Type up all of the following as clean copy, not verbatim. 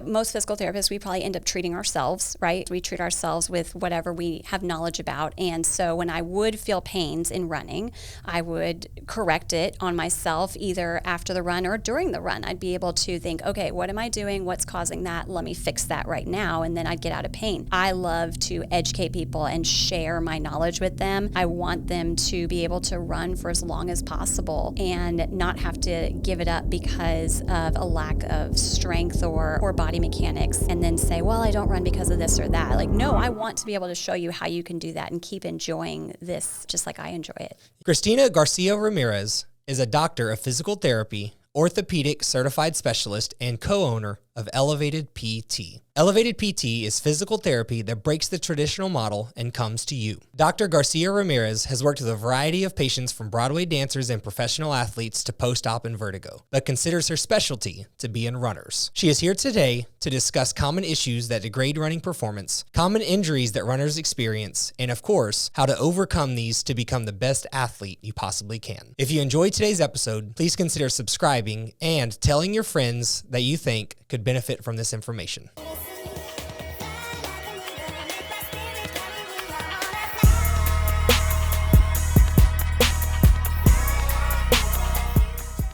Most physical therapists, we probably end up treating ourselves, right? We treat ourselves with whatever we have knowledge about. And so when I would feel pains in running, I would correct it on myself either after the run or during the run. I'd be able to think, okay, what am I doing? What's causing that? Let me fix that right now. And then I'd get out of pain. I love to educate people and share my knowledge with them. I want them to be able to run for as long as possible and not have to give it up because of a lack of strength or body mechanics and then say, well, I don't run because of this or that. Like, no, I want to be able to show you how you can do that and keep enjoying this just like I enjoy it. Christina Garcia-Ramirez is a doctor of physical therapy, orthopedic certified specialist, and co-owner of Elevated PT. Elevated PT is physical therapy that breaks the traditional model and comes to you. Dr. Garcia-Ramirez has worked with a variety of patients from Broadway dancers and professional athletes to post-op and vertigo, but considers her specialty to be in runners. She is here today to discuss common issues that degrade running performance, common injuries that runners experience, and of course, how to overcome these to become the best athlete you possibly can. If you enjoyed today's episode, please consider subscribing and telling your friends that you think could benefit from this information.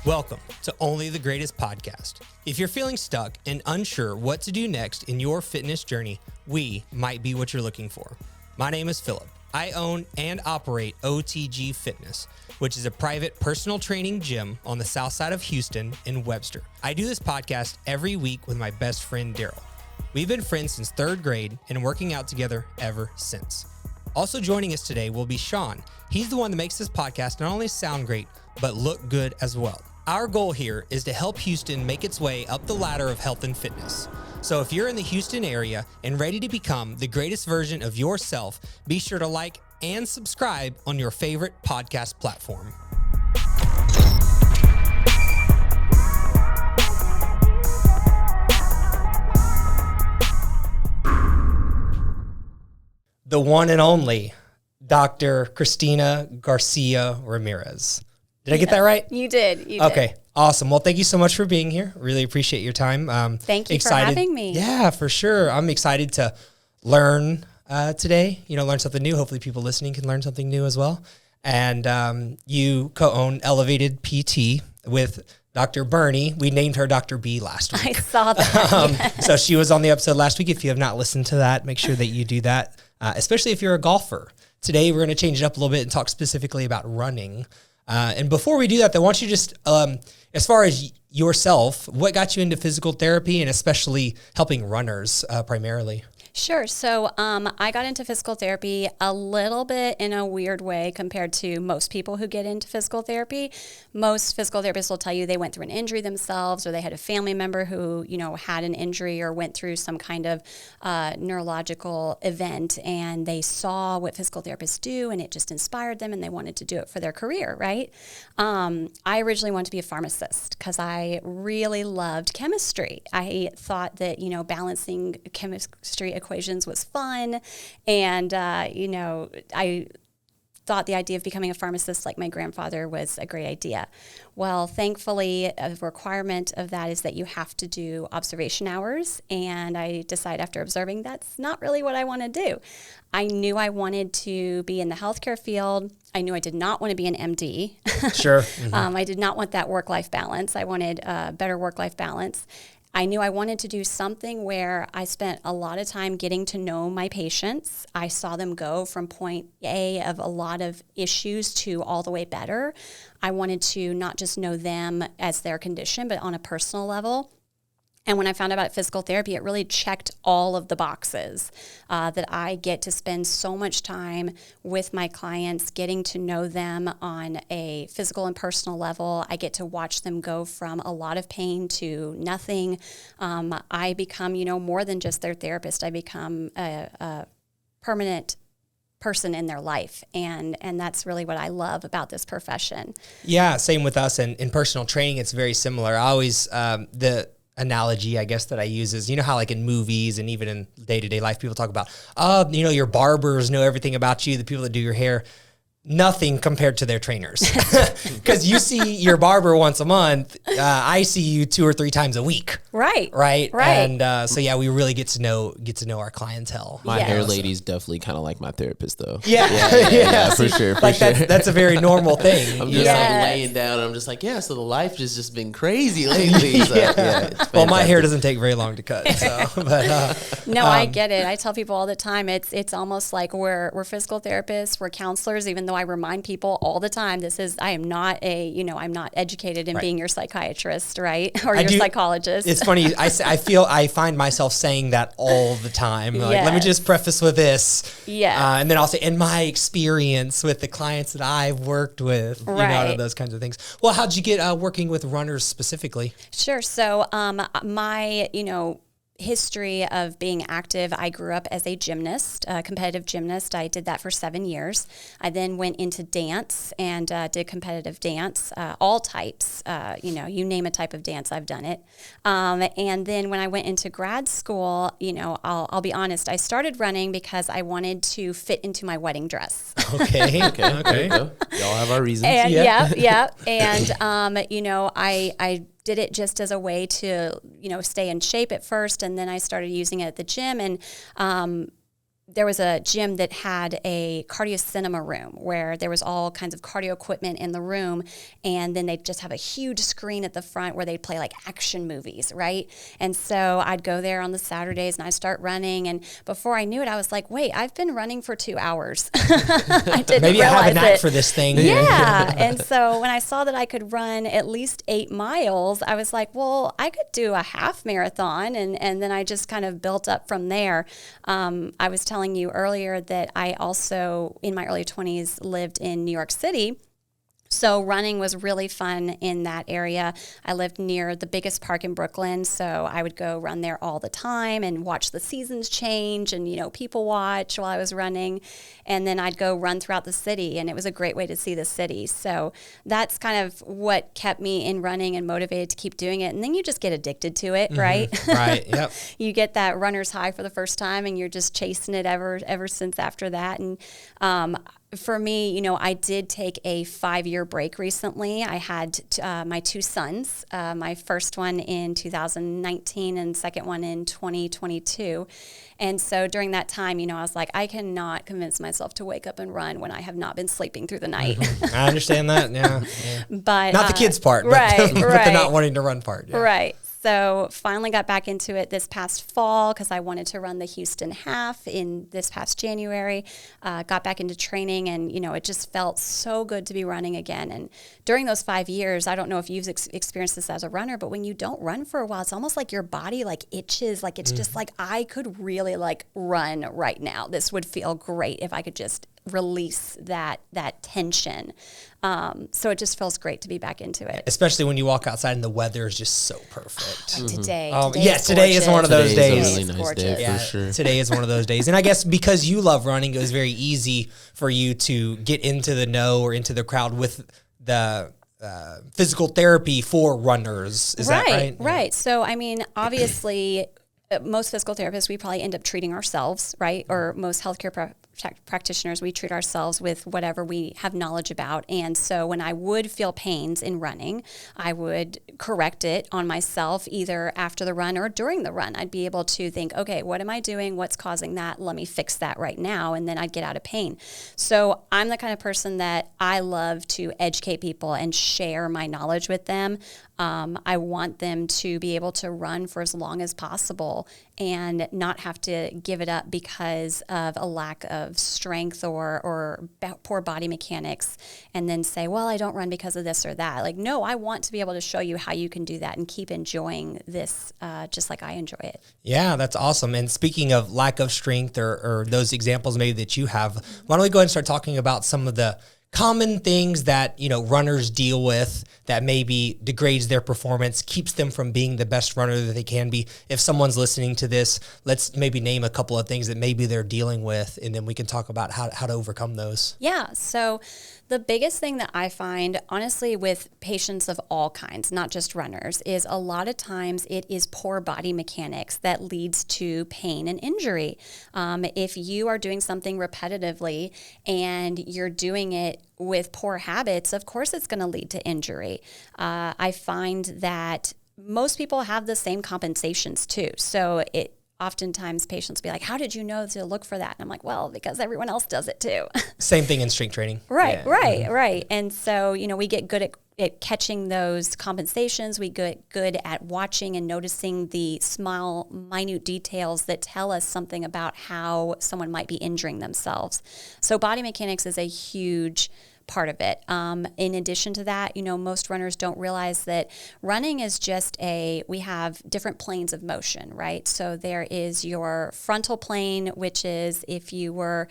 Welcome to Only the Greatest Podcast. If you're feeling stuck and unsure what to do next in your fitness journey, we might be what you're looking for. My name is Philip. I own and operate OTG Fitness, which is a private personal training gym on the south side of Houston in Webster. I do this podcast every week with my best friend, Daryl. We've been friends since third grade and working out together ever since. Also joining us today will be Sean. He's the one that makes this podcast not only sound great, but look good as well. Our goal here is to help Houston make its way up the ladder of health and fitness. So if you're in the Houston area and ready to become the greatest version of yourself, be sure to like and subscribe on your favorite podcast platform. The one and only Dr. Christina Garcia-Ramirez. Did I get that right? You did. Okay, awesome. Well, thank you so much for being here. Really appreciate your time. Thank you for having me. Yeah, for sure. I'm excited to learn today, learn something new. Hopefully people listening can learn something new as well. And you co-own Elevated PT with Dr.Burney. We named her Dr. B last week. I saw that. So she was on the episode last week. If you have not listened to that, make sure that you do that, especially if you're a golfer. Today, we're going to change it up a little bit and talk specifically about running. And before we do that, though, why don't you just, as far as yourself, what got you into physical therapy and especially helping runners primarily? Sure. So I got into physical therapy a little bit in a weird way compared to most people who get into physical therapy. Most physical therapists will tell you they went through an injury themselves, or they had a family member who, had an injury or went through some kind of neurological event, and they saw what physical therapists do, and it just inspired them, and they wanted to do it for their career, right? I originally wanted to be a pharmacist because I really loved chemistry. I thought that, balancing chemistry equations was fun, and I thought the idea of becoming a pharmacist like my grandfather was a great idea. Well, thankfully, a requirement of that is that you have to do observation hours, and I decided after observing that's not really what I want to do. I knew I wanted to be in the healthcare field. I knew I did not want to be an MD. Sure. Mm-hmm. I did not want that work-life balance. I wanted better work-life balance. I knew I wanted to do something where I spent a lot of time getting to know my patients. I saw them go from point A of a lot of issues to all the way better. I wanted to not just know them as their condition, but on a personal level. And when I found out about physical therapy, it really checked all of the boxes that I get to spend so much time with my clients, getting to know them on a physical and personal level. I get to watch them go from a lot of pain to nothing. I become, more than just their therapist. I become a permanent person in their life. And that's really what I love about this profession. Yeah, same with us. And in personal training, it's very similar. I always, the analogy, I guess, that I use is, how like in movies and even in day-to-day life, people talk about, your barbers know everything about you, the people that do your hair. nothing compared to their trainers. Because you see your barber once a month, I see you 2 or 3 times a week. Right. And so yeah, we really get to know our clientele. My hair lady's definitely kind of like my therapist, though. Yeah, for sure. That's a very normal thing. I'm just like laying down. And I'm just like, so the life has just been crazy lately. So, well, my hair doesn't take very long to cut. So, but no, I get it. I tell people all the time. It's almost like we're physical therapists, we're counselors. Even though I remind people all the time, I am not I'm not educated in being your psychiatrist, right, or your psychologist. It's funny. I find myself saying that all the time. Like, let me just preface with this. And then I'll say, in my experience with the clients that I've worked with, those kinds of things. Well, how'd you get working with runners specifically? Sure. So my history of being active, I grew up as a gymnast, a competitive gymnast. I did that for 7 years. I then went into dance and did competitive dance, all types. You name a type of dance, I've done it. And then when I went into grad school, I'll be honest, I started running because I wanted to fit into my wedding dress. Okay. Y'all have our reasons. And, And I did it just as a way to, stay in shape at first. And then I started using it at the gym. And there was a gym that had a cardio cinema room where there was all kinds of cardio equipment in the room. And then they'd just have a huge screen at the front where they'd play like action movies, right? And so I'd go there on the Saturdays and I'd start running. And before I knew it, I was like, wait, I've been running for 2 hours. I didn't Maybe I have a knack it. for this thing. Yeah. And so when I saw that I could run at least 8 miles, I was like, well, I could do a half marathon. And then I just kind of built up from there. I was telling you earlier that I also, in my early 20s, lived in New York City. So running was really fun in that area. I lived near the biggest park in Brooklyn, so I would go run there all the time and watch the seasons change and, people watch while I was running. And then I'd go run throughout the city, and it was a great way to see the city. So that's kind of what kept me in running and motivated to keep doing it. And then you just get addicted to it, right? Right, yep. You get that runner's high for the first time, and you're just chasing it ever since after that. And for me, I did take a 5-year break recently. I had my 2 sons, my first one in 2019 and second one in 2022. And so during that time, I was like, I cannot convince myself to wake up and run when I have not been sleeping through the night. I understand that, yeah. But not the kids part, right, but the not wanting to run part. Yeah. Right. So finally got back into it this past fall because I wanted to run the Houston half in this past January. Got back into training, and it just felt so good to be running again. And during those 5 years, I don't know if you've experienced this as a runner, but when you don't run for a while, it's almost like your body itches. Like it's just like, I could really run right now. This would feel great if I could just release that tension. So it just feels great to be back into it. Especially when you walk outside and the weather is just so perfect. Like today. Today is one of those days. It's a really nice day, for sure. Today is one of those days. And I guess because you love running, it was very easy for you to get into the know or into the crowd with the physical therapy for runners. Is that right? Right. So, obviously, most physical therapists, we probably end up treating ourselves, right? Or most healthcare practitioners, we treat ourselves with whatever we have knowledge about. And so when I would feel pains in running, I would correct it on myself either after the run or during the run. I'd be able to think, okay, what am I doing? What's causing that? Let me fix that right now. And then I'd get out of pain. So I'm the kind of person that I love to educate people and share my knowledge with them. I want them to be able to run for as long as possible and not have to give it up because of a lack of strength or poor body mechanics, and then say, well, I don't run because of this or that. No, I want to be able to show you how you can do that and keep enjoying this just like I enjoy it. Yeah, that's awesome. And speaking of lack of strength or those examples maybe that you have, why don't we go ahead and start talking about some of the common things that, runners deal with that maybe degrades their performance, keeps them from being the best runner that they can be. If someone's listening to this, let's maybe name a couple of things that maybe they're dealing with, and then we can talk about how to overcome those. Yeah. So the biggest thing that I find, honestly, with patients of all kinds, not just runners, is a lot of times it is poor body mechanics that leads to pain and injury. If you are doing something repetitively and you're doing it with poor habits, of course it's going to lead to injury. I find that most people have the same compensations too. So oftentimes patients will be like, how did you know to look for that? And I'm like, well, because everyone else does it too. Same thing in strength training. Right. And so, we get good at catching those compensations. We get good at watching and noticing the small, minute details that tell us something about how someone might be injuring themselves. So body mechanics is a huge part of it. In addition to that, most runners don't realize that running is just we have different planes of motion, right? So there is your frontal plane, which is if you were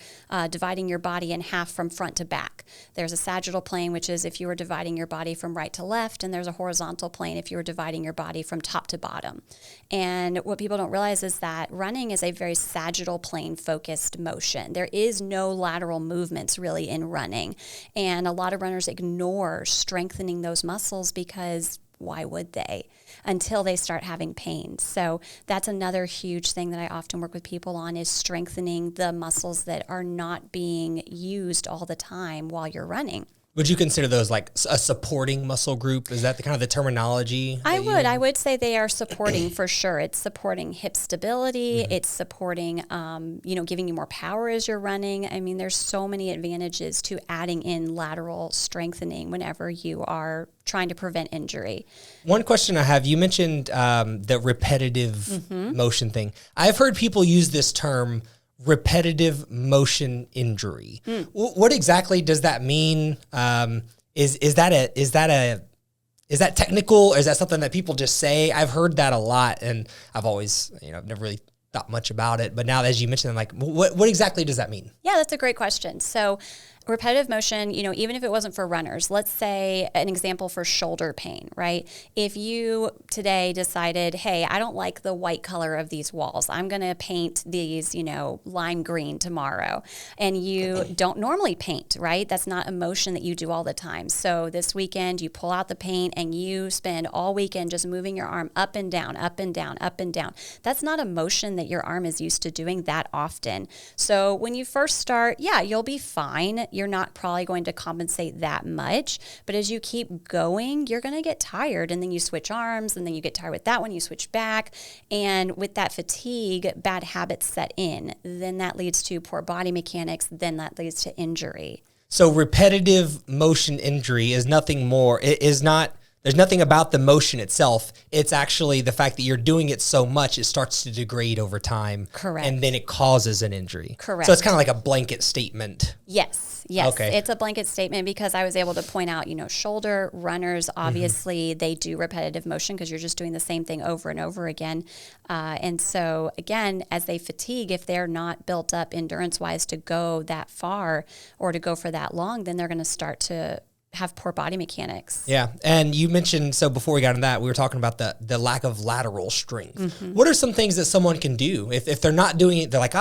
dividing your body in half from front to back. There's a sagittal plane, which is if you were dividing your body from right to left, and there's a horizontal plane if you were dividing your body from top to bottom. And what people don't realize is that running is a very sagittal plane focused motion. There is no lateral movements really in running. And a lot of runners ignore strengthening those muscles because why would they? Until they start having pain. So that's another huge thing that I often work with people on is strengthening the muscles that are not being used all the time while you're running. Would you consider those like a supporting muscle group? Is that the kind of the terminology? I would say they are supporting for sure. It's supporting hip stability. Mm-hmm. It's supporting, giving you more power as you're running. I mean, there's so many advantages to adding in lateral strengthening whenever you are trying to prevent injury. One question I have, you mentioned the repetitive motion thing. I've heard people use this term repetitive motion injury. What exactly does that mean? Is that technical, or is that something that people just say? I've heard that a lot, and I've always, I've never really thought much about it. But now, as you mentioned, I'm like, what exactly does that mean? Yeah, that's a great question. So repetitive motion, even if it wasn't for runners, let's say an example for shoulder pain, right? If you today decided, hey, I don't like the white color of these walls, I'm going to paint these, lime green tomorrow. And you don't normally paint, right? That's not a motion that you do all the time. So this weekend you pull out the paint and you spend all weekend just moving your arm up and down, up and down, up and down. That's not a motion that your arm is used to doing that often. So when you first start, yeah, you'll be fine. You're not probably going to compensate that much, but as you keep going, you're going to get tired, and then you switch arms, and then you get tired with that one, you switch back, and with that fatigue, bad habits set in. Then that leads to poor body mechanics, then that leads to injury. So repetitive motion injury is nothing more. There's nothing about the motion itself. It's actually the fact that you're doing it so much, it starts to degrade over time. Correct. And then it causes an injury. Correct. So it's kind of like a blanket statement. Yes. Okay. It's a blanket statement because I was able to point out, shoulder runners, obviously they do repetitive motion because you're just doing the same thing over and over again. And so again, as they fatigue, if they're not built up endurance-wise to go that far or to go for that long, then they're going to start to have poor body mechanics. Yeah. And you mentioned, so before we got into that, we were talking about the lack of lateral strength. What are some things that someone can do if they're not doing it? They're like,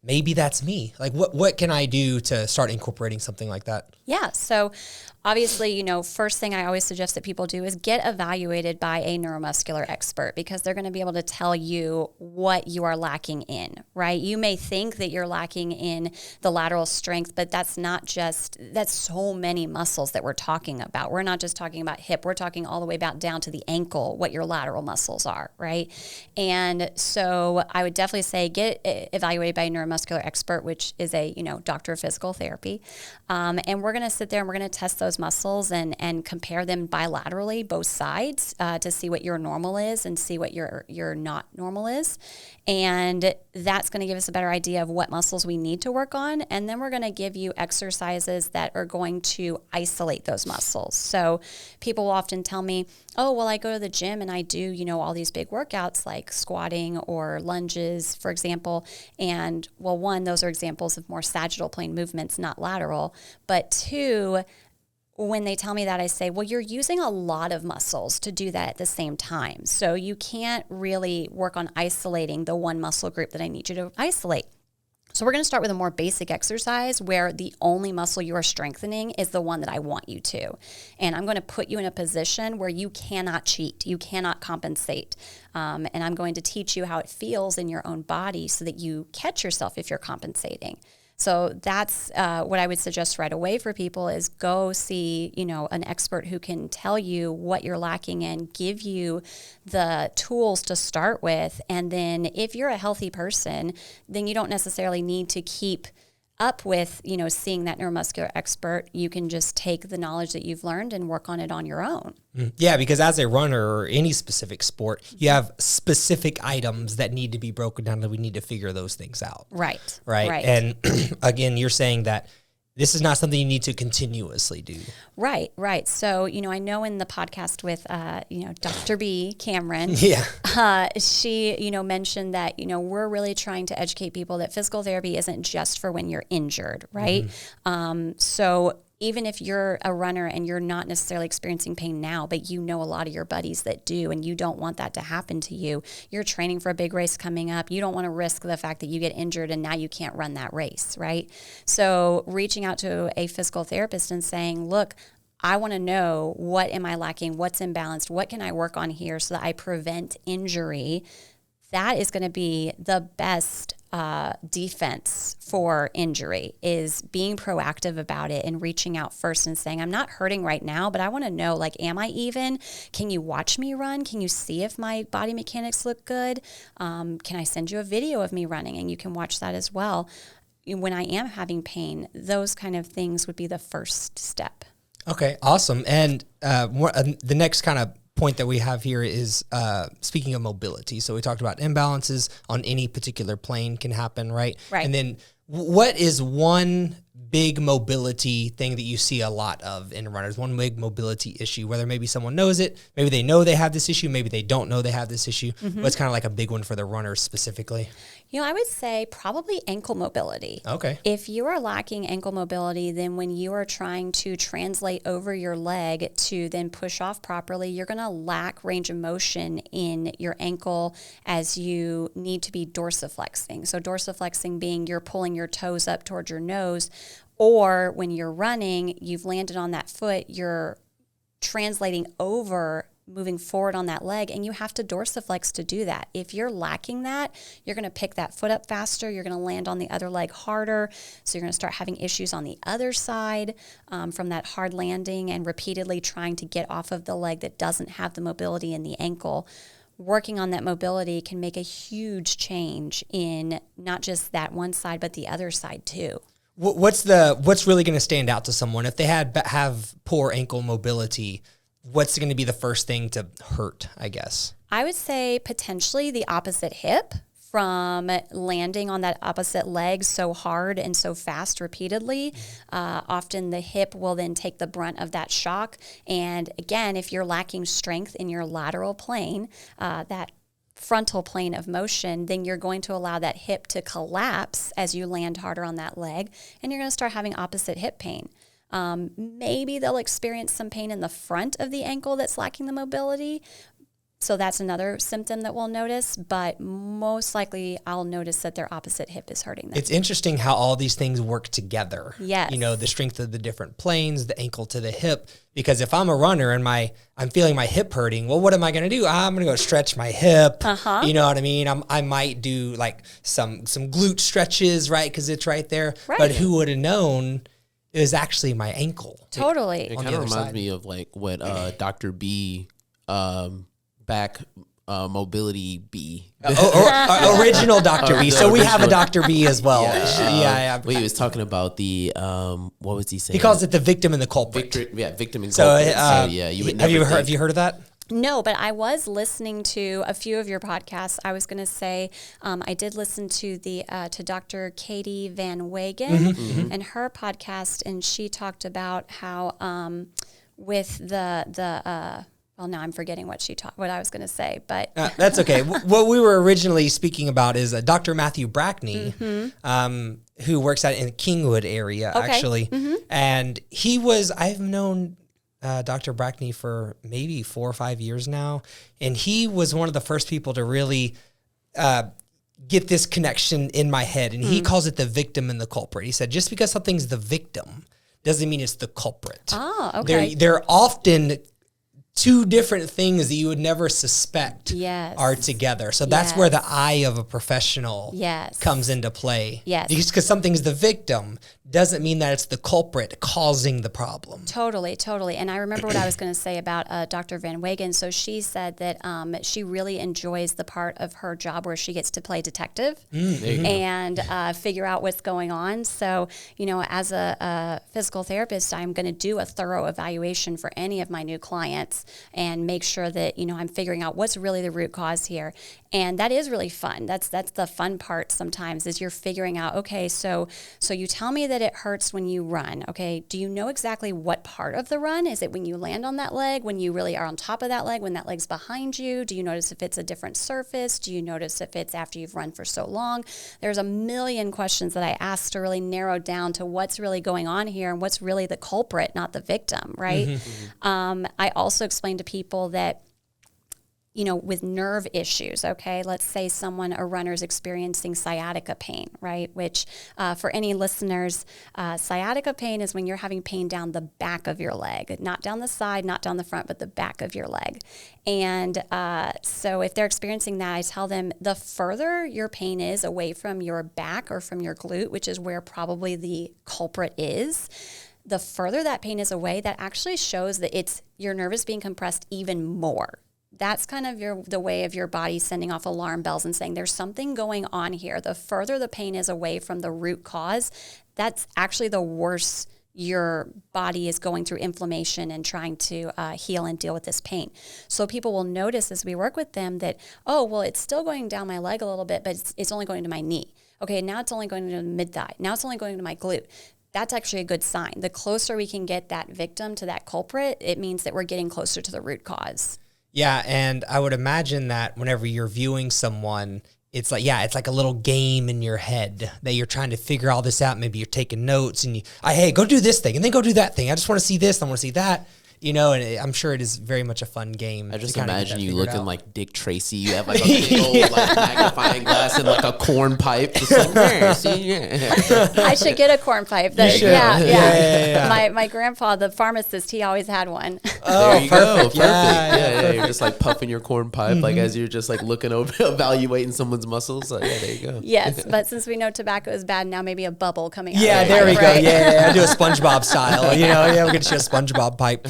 maybe that's me. Like, what can I do to start incorporating something like that? Yeah. So obviously, first thing I always suggest that people do is get evaluated by a neuromuscular expert because they're going to be able to tell you what you are lacking in, right? You may think that you're lacking in the lateral strength, but that's so many muscles that we're talking about. We're not just talking about hip. We're talking all the way down to the ankle, what your lateral muscles are, right? And so I would definitely say get evaluated by a neuromuscular expert, which is a, doctor of physical therapy. And we're going to sit there and we're going to test those those muscles and compare them bilaterally, both sides, to see what your normal is and see what your not normal is. And that's going to give us a better idea of what muscles we need to work on. And then we're going to give you exercises that are going to isolate those muscles. So people will often tell me, oh, well, I go to the gym and I do, all these big workouts like squatting or lunges, for example. And well, one, those are examples of more sagittal plane movements, not lateral. But two, when they tell me that, I say, well, you're using a lot of muscles to do that at the same time. So you can't really work on isolating the one muscle group that I need you to isolate. So we're going to start with a more basic exercise where the only muscle you are strengthening is the one that I want you to. And I'm going to put you in a position where you cannot cheat. You cannot compensate. And I'm going to teach you how it feels in your own body so that you catch yourself if you're compensating. So that's what I would suggest right away for people is go see, an expert who can tell you what you're lacking and give you the tools to start with. And then if you're a healthy person, then you don't necessarily need to keep up with, seeing that neuromuscular expert. You can just take the knowledge that you've learned and work on it on your own. Yeah, because as a runner or any specific sport, you have specific items that need to be broken down, and we need to figure those things out. Right. And again, you're saying that this is not something you need to continuously do. Right. So, I know in the podcast with, Dr. B, Cameron, she, mentioned that, we're really trying to educate people that physical therapy isn't just for when you're injured, right? So even if you're a runner and you're not necessarily experiencing pain now, but a lot of your buddies that do, and you don't want that to happen to you, you're training for a big race coming up. You don't want to risk the fact that you get injured and now you can't run that race, right? So reaching out to a physical therapist and saying, look, I want to know what am I lacking, what's imbalanced, what can I work on here so that I prevent injury. That is going to be the best defense for injury, is being proactive about it and reaching out first and saying, I'm not hurting right now, but I want to know, am I even? Can you watch me run? Can you see if my body mechanics look good? Can I send you a video of me running and you can watch that as well? When I am having pain, those kind of things would be the first step. Okay, awesome. And the next kind of point that we have here is speaking of mobility. So we talked about imbalances on any particular plane can happen, right? Right. And then what is one big mobility thing that you see a lot of in runners, one big mobility issue, whether maybe someone knows it, maybe they know they have this issue, maybe they don't know they have this issue. What's kind of like a big one for the runners specifically? I would say probably ankle mobility. Okay. If you are lacking ankle mobility, then when you are trying to translate over your leg to then push off properly, you're going to lack range of motion in your ankle as you need to be dorsiflexing. So dorsiflexing being you're pulling your toes up towards your nose, or when you're running, you've landed on that foot, you're translating over, moving forward on that leg, and you have to dorsiflex to do that. If you're lacking that, you're going to pick that foot up faster, you're going to land on the other leg harder, so you're going to start having issues on the other side from that hard landing and repeatedly trying to get off of the leg that doesn't have the mobility in the ankle. Working on that mobility can make a huge change in not just that one side, but the other side too. What's really going to stand out to someone if they have poor ankle mobility? What's going to be the first thing to hurt, I guess? I would say potentially the opposite hip from landing on that opposite leg so hard and so fast repeatedly. Often the hip will then take the brunt of that shock. And again, if you're lacking strength in your lateral plane, that frontal plane of motion, then you're going to allow that hip to collapse as you land harder on that leg, and you're going to start having opposite hip pain. Maybe they'll experience some pain in the front of the ankle that's lacking the mobility. So that's another symptom that we'll notice, but most likely I'll notice that their opposite hip is hurting them. It's interesting how all these things work together. Yes. The strength of the different planes, the ankle to the hip, because if I'm a runner and I'm feeling my hip hurting, well, what am I going to do? I'm going to go stretch my hip. You know what I mean? I might do like some glute stretches, right? Because it's right there. Right. But who would have known it was actually my ankle? Totally. It kind of reminds me of like what Dr. B back Mobility B. Original Dr. B. So we have a Dr. B as well. Yeah. He was talking about the, what was he saying? He calls it the victim and the culprit. Victim and So, culprit. So yeah, you would never have you heard of that? No, but I was listening to a few of your podcasts. I was going to say I did listen to to Dr. Katie Van Wagen and her podcast, and she talked about how with well, now I'm forgetting what I was going to say, but that's okay. What we were originally speaking about is Dr. Matthew Brackney, who works out in the Kingwood area, actually, and I've known Dr. Brackney for maybe 4 or 5 years now, and he was one of the first people to really get this connection in my head, and he calls it the victim and the culprit. He said, just because something's the victim doesn't mean it's the culprit. Oh, okay. They're often two different things that you would never suspect are together. So that's where the eye of a professional comes into play. Yes. Because something's the victim doesn't mean that it's the culprit causing the problem. Totally. And I remember what I was going to say about Dr. Van Wagen. So she said that she really enjoys the part of her job where she gets to play detective and figure out what's going on. So, as a physical therapist, I'm going to do a thorough evaluation for any of my new clients and make sure that, I'm figuring out what's really the root cause here. And that is really fun. That's the fun part sometimes is you're figuring out, okay, so you tell me that it hurts when you run. Okay, do you know exactly what part of the run? Is it when you land on that leg, when you really are on top of that leg, when that leg's behind you? Do you notice if it's a different surface? Do you notice if it's after you've run for so long? There's a million questions that I ask to really narrow down to what's really going on here and what's really the culprit, not the victim, right? I also explain to people that with nerve issues, okay, let's say a runner's experiencing sciatica pain, right? Which for any listeners, sciatica pain is when you're having pain down the back of your leg, not down the side, not down the front, but the back of your leg. And so if they're experiencing that, I tell them the further your pain is away from your back or from your glute, which is where probably the culprit is, the further that pain is away, that actually shows that your nerve is being compressed even more. That's kind of the way of your body sending off alarm bells and saying there's something going on here. The further the pain is away from the root cause, that's actually the worse your body is going through inflammation and trying to heal and deal with this pain. So people will notice as we work with them that, it's still going down my leg a little bit, but it's only going to my knee. Okay, now it's only going to the mid-thigh. Now it's only going to my glute. That's actually a good sign. The closer we can get that victim to that culprit, it means that we're getting closer to the root cause. Yeah, and I would imagine that whenever you're viewing someone, it's like a little game in your head that you're trying to figure all this out. Maybe you're taking notes and hey, go do this thing and then go do that thing. I just want to see this, I want to see that. And I'm sure it is very much a fun game. I just imagine you looking like Dick Tracy. You have like a big old magnifying glass and like a corn pipe. Just I should get a corn pipe. Yeah. My grandpa, the pharmacist, he always had one. Oh, there you go. Perfect. Yeah. You're just like puffing your corn pipe like as you're just like looking over, evaluating someone's muscles. There you go. Yes, but since we know tobacco is bad, now maybe a bubble coming out. Yeah, there we go. Yeah, I do a SpongeBob style. We're going to show a SpongeBob pipe.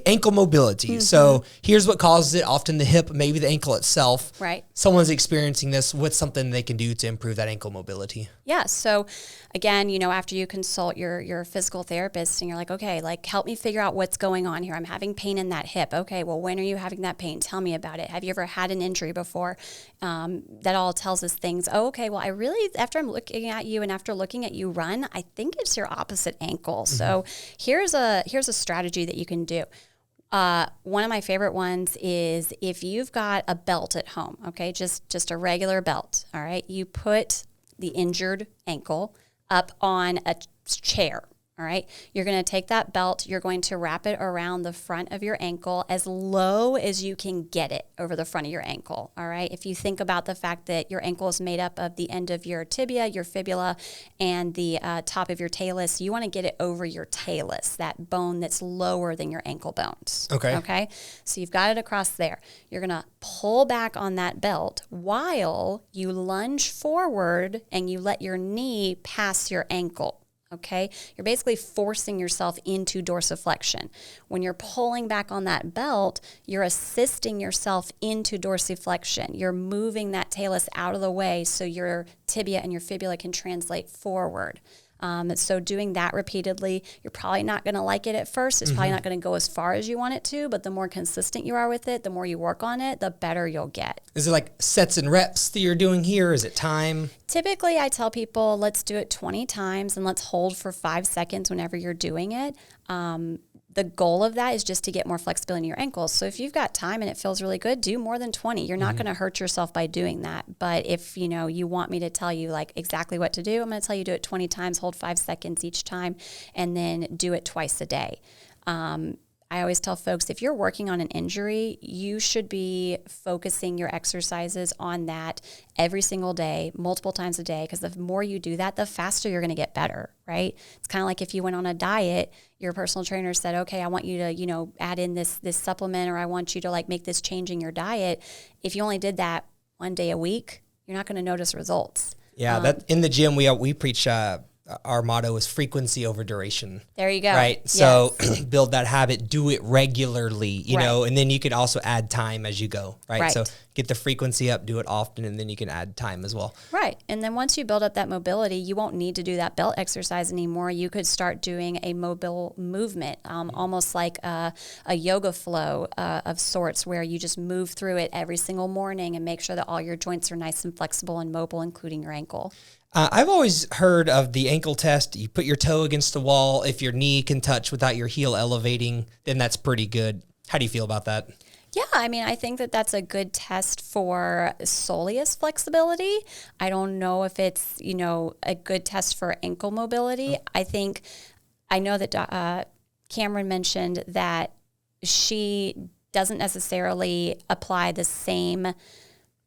Ankle mobility. So here's what causes it, often the hip, maybe the ankle itself. Right. Someone's experiencing this. What's something they can do to improve that ankle mobility? Yeah. So again, after you consult your physical therapist and you're like, okay, help me figure out what's going on here. I'm having pain in that hip. Okay, well, when are you having that pain? Tell me about it. Have you ever had an injury before? That all tells us things. Oh, okay, well, after I'm looking at you and after looking at you run, I think it's your opposite ankle. So here's a strategy that you can do. One of my favorite ones is if you've got a belt at home, okay, just a regular belt, all right, you put the injured ankle up on a chair. All right, you're going to take that belt, you're going to wrap it around the front of your ankle as low as you can get it over the front of your ankle. All right, if you think about the fact that your ankle is made up of the end of your tibia, your fibula, and the top of your talus, you want to get it over your talus, that bone that's lower than your ankle bones. Okay, so you've got it across there. You're going to pull back on that belt while you lunge forward and you let your knee pass your ankle. Okay, you're basically forcing yourself into dorsiflexion. When you're pulling back on that belt, you're assisting yourself into dorsiflexion. You're moving that talus out of the way so your tibia and your fibula can translate forward. So doing that repeatedly, you're probably not going to like it at first. It's probably not going to go as far as you want it to, but the more consistent you are with it, the more you work on it, the better you'll get. Is it like sets and reps that you're doing here? Is it time? Typically, I tell people, let's do it 20 times and let's hold for 5 seconds whenever you're doing it. The goal of that is just to get more flexibility in your ankles. So if you've got time and it feels really good, do more than 20. You're not going to hurt yourself by doing that. But if, you want me to tell you like exactly what to do, I'm going to tell you do it 20 times, hold 5 seconds each time, and then do it twice a day. I always tell folks, if you're working on an injury, you should be focusing your exercises on that every single day, multiple times a day, because the more you do that, the faster you're going to get better, right? It's kind of like if you went on a diet, your personal trainer said, okay, I want you to, add in this supplement, or I want you to like make this change in your diet. If you only did that one day a week, you're not going to notice results. Yeah, that in the gym, we preach, our motto is frequency over duration. There you go. Right. Yes. So build that habit, do it regularly, you Right. know, and then you can also add time as you go. Right? So Right. get the frequency up, do it often, and then you can add time as well. Right. And then once you build up that mobility, you won't need to do that belt exercise anymore. You could start doing a mobile movement, almost like a yoga flow of sorts, where you just move through it every single morning and make sure that all your joints are nice and flexible and mobile, including your ankle. I've always heard of the ankle test. You put your toe against the wall. If your knee can touch without your heel elevating, then that's pretty good. How do you feel about that? Yeah, I mean, I think that that's a good test for soleus flexibility. I don't know if it's, a good test for ankle mobility. I know that Cameron mentioned that she doesn't necessarily apply the same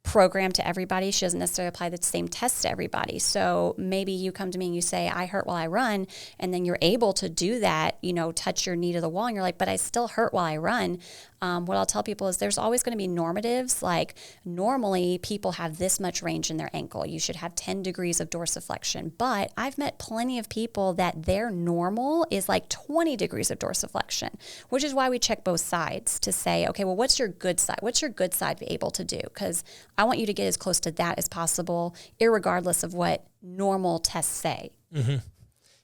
program to everybody. She doesn't necessarily apply the same test to everybody. So maybe you come to me and you say, I hurt while I run, and then you're able to do that, touch your knee to the wall, and you're like, but I still hurt while I run. What I'll tell people is there's always going to be normatives. Like normally people have this much range in their ankle. You should have 10 degrees of dorsiflexion. But I've met plenty of people that their normal is like 20 degrees of dorsiflexion, which is why we check both sides to say, okay, well, what's your good side? What's your good side be able to do? Because I want you to get as close to that as possible, irregardless of what normal tests say. Mm-hmm.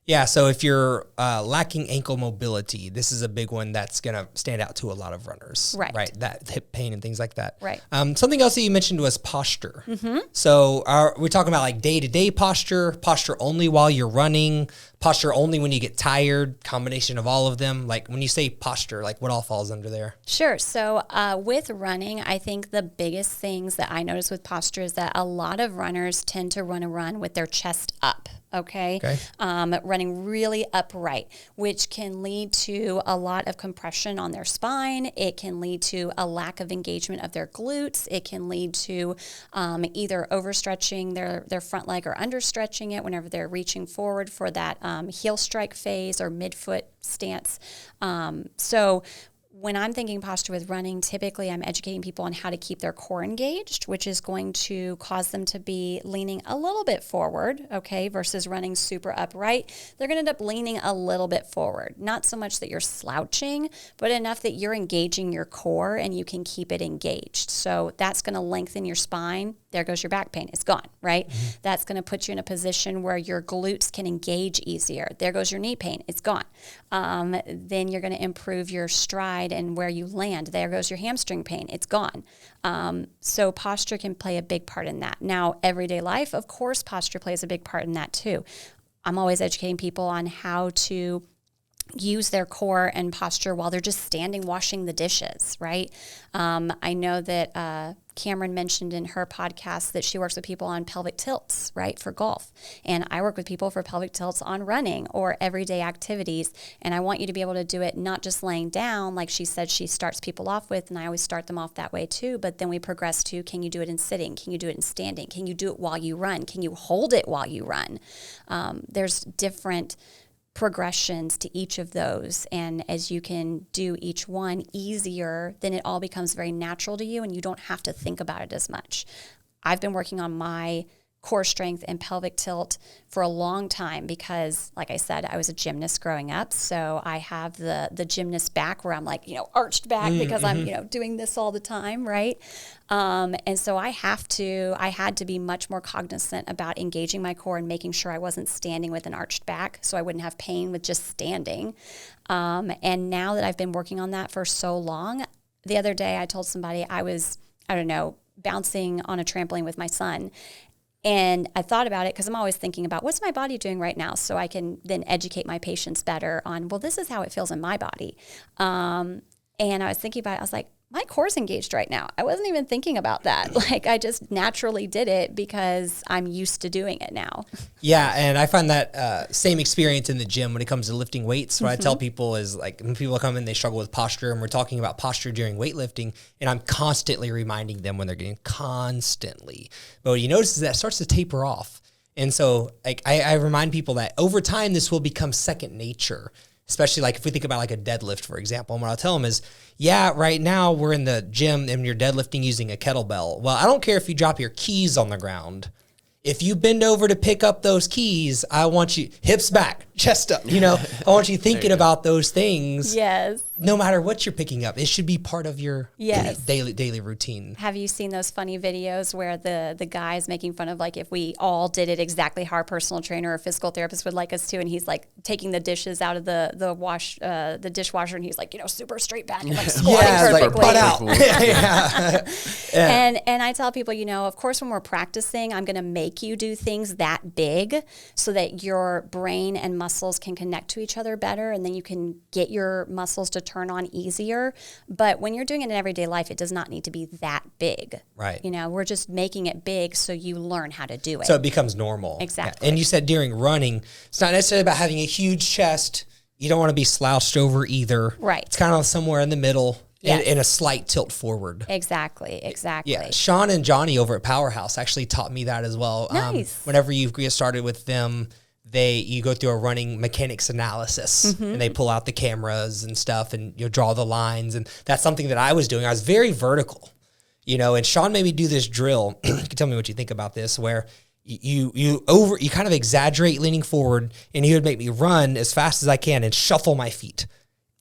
Yeah, so if you're lacking ankle mobility, this is a big one that's going to stand out to a lot of runners. Right. That hip pain and things like that. Right. Something else that you mentioned was posture. Mm-hmm. So we're talking about like day-to-day posture only while you're running, posture only when you get tired, combination of all of them. Like when you say posture, like what all falls under there? Sure. So with running, I think the biggest things that I notice with posture is that a lot of runners tend to run with their chest up. Okay. Running really upright, which can lead to a lot of compression on their spine. It can lead to a lack of engagement of their glutes. It can lead to either overstretching their front leg or understretching it whenever they're reaching forward for that heel strike phase or midfoot stance. So when I'm thinking posture with running, typically I'm educating people on how to keep their core engaged, which is going to cause them to be leaning a little bit forward, okay, versus running super upright. They're going to end up leaning a little bit forward. Not so much that you're slouching, but enough that you're engaging your core and you can keep it engaged. So that's going to lengthen your spine. There goes your back pain. It's gone, right? Mm-hmm. That's going to put you in a position where your glutes can engage easier. There goes your knee pain. It's gone. Then you're going to improve your stride and where you land. There goes your hamstring pain. It's gone. So posture can play a big part in that. Now, everyday life, of course, posture plays a big part in that too. I'm always educating people on how to use their core and posture while they're just standing washing the dishes, right? I know that Cameron mentioned in her podcast that she works with people on pelvic tilts, right, for golf. And I work with people for pelvic tilts on running or everyday activities. And I want you to be able to do it not just laying down, like she said she starts people off with, and I always start them off that way too, but then we progress to, can you do it in sitting? Can you do it in standing? Can you do it while you run? Can you hold it while you run? There's different progressions to each of those, and as you can do each one easier, then it all becomes very natural to you and you don't have to think about it as much. I've been working on my core strength and pelvic tilt for a long time because, like I said, I was a gymnast growing up. So I have the gymnast back where I'm like, arched back because I'm, doing this all the time, right? And so I had to be much more cognizant about engaging my core and making sure I wasn't standing with an arched back so I wouldn't have pain with just standing. And now that I've been working on that for so long, the other day I told somebody I was, bouncing on a trampoline with my son. And I thought about it because I'm always thinking about what's my body doing right now so I can then educate my patients better on, well, this is how it feels in my body. And I was thinking about it. I was like, my core's engaged right now. I wasn't even thinking about that. Like I just naturally did it because I'm used to doing it now. Yeah, and I find that same experience in the gym when it comes to lifting weights. What I tell people is like when people come in, they struggle with posture, and we're talking about posture during weightlifting, and I'm constantly reminding them when they're getting constantly. But what you notice is that it starts to taper off. And so like I remind people that over time, this will become second nature. Especially like if we think about like a deadlift, for example, and what I'll tell them is, yeah, right now we're in the gym and you're deadlifting using a kettlebell. Well, I don't care if you drop your keys on the ground. If you bend over to pick up those keys, I want you hips back, chest up, I want you thinking about those things. Yes. No matter what you're picking up, it should be part of your daily routine. Have you seen those funny videos where the guy's making fun of like if we all did it exactly how our personal trainer or physical therapist would like us to, and he's like taking the dishes out of the dishwasher, and he's like super straight back and like squatting perfectly. Like butt out. And I tell people, of course when we're practicing, I'm going to make you do things that big so that your brain and muscles can connect to each other better, and then you can get your muscles to turn on easier. But when you're doing it in everyday life, it does not need to be that big. Right. We're just making it big so you learn how to do it. So it becomes normal. Exactly. Yeah. And you said during running, it's not necessarily about having a huge chest. You don't want to be slouched over either. Right. It's kind of somewhere in the middle. Yes. And a slight tilt forward. Exactly. Yeah, Sean and Johnny over at Powerhouse actually taught me that as well. Nice. Whenever you get started with them, you go through a running mechanics analysis, and they pull out the cameras and stuff, and you draw the lines, and that's something that I was doing. I was very vertical, and Sean made me do this drill. You can tell me what you think about this, where you kind of exaggerate leaning forward, and he would make me run as fast as I can and shuffle my feet.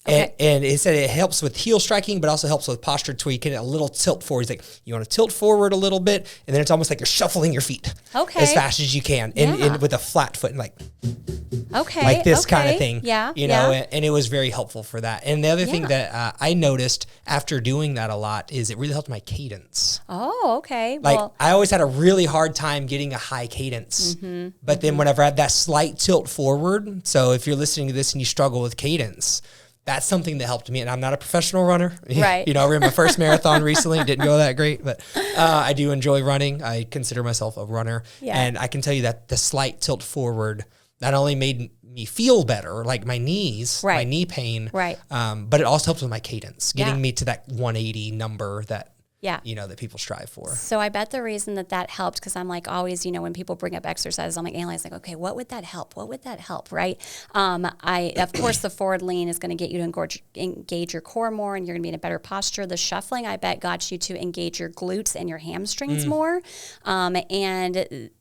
Okay. And it said it helps with heel striking, but also helps with posture to where you get a little tilt forward. He's like, you want to tilt forward a little bit, and then it's almost like you're shuffling your feet as fast as you can, and with a flat foot, and like this kind of thing. Yeah, and it was very helpful for that. And the other thing that I noticed after doing that a lot is it really helped my cadence. Oh, okay. I always had a really hard time getting a high cadence, but then whenever I had that slight tilt forward, so if you're listening to this and you struggle with cadence, that's something that helped me. And I'm not a professional runner. Right. I ran my first marathon recently. Didn't go that great, but I do enjoy running. I consider myself a runner. Yeah. And I can tell you that the slight tilt forward not only made me feel better, like my knees, my knee pain, but it also helps with my cadence, getting me to that 180 number that, that people strive for. So I bet the reason that helped, because I'm like always, when people bring up exercises, I'm like analyzing, okay, what would that help? What would that help, right? Of course, the forward lean is going to get you to engage your core more, and you're going to be in a better posture. The shuffling, I bet, got you to engage your glutes and your hamstrings more. And,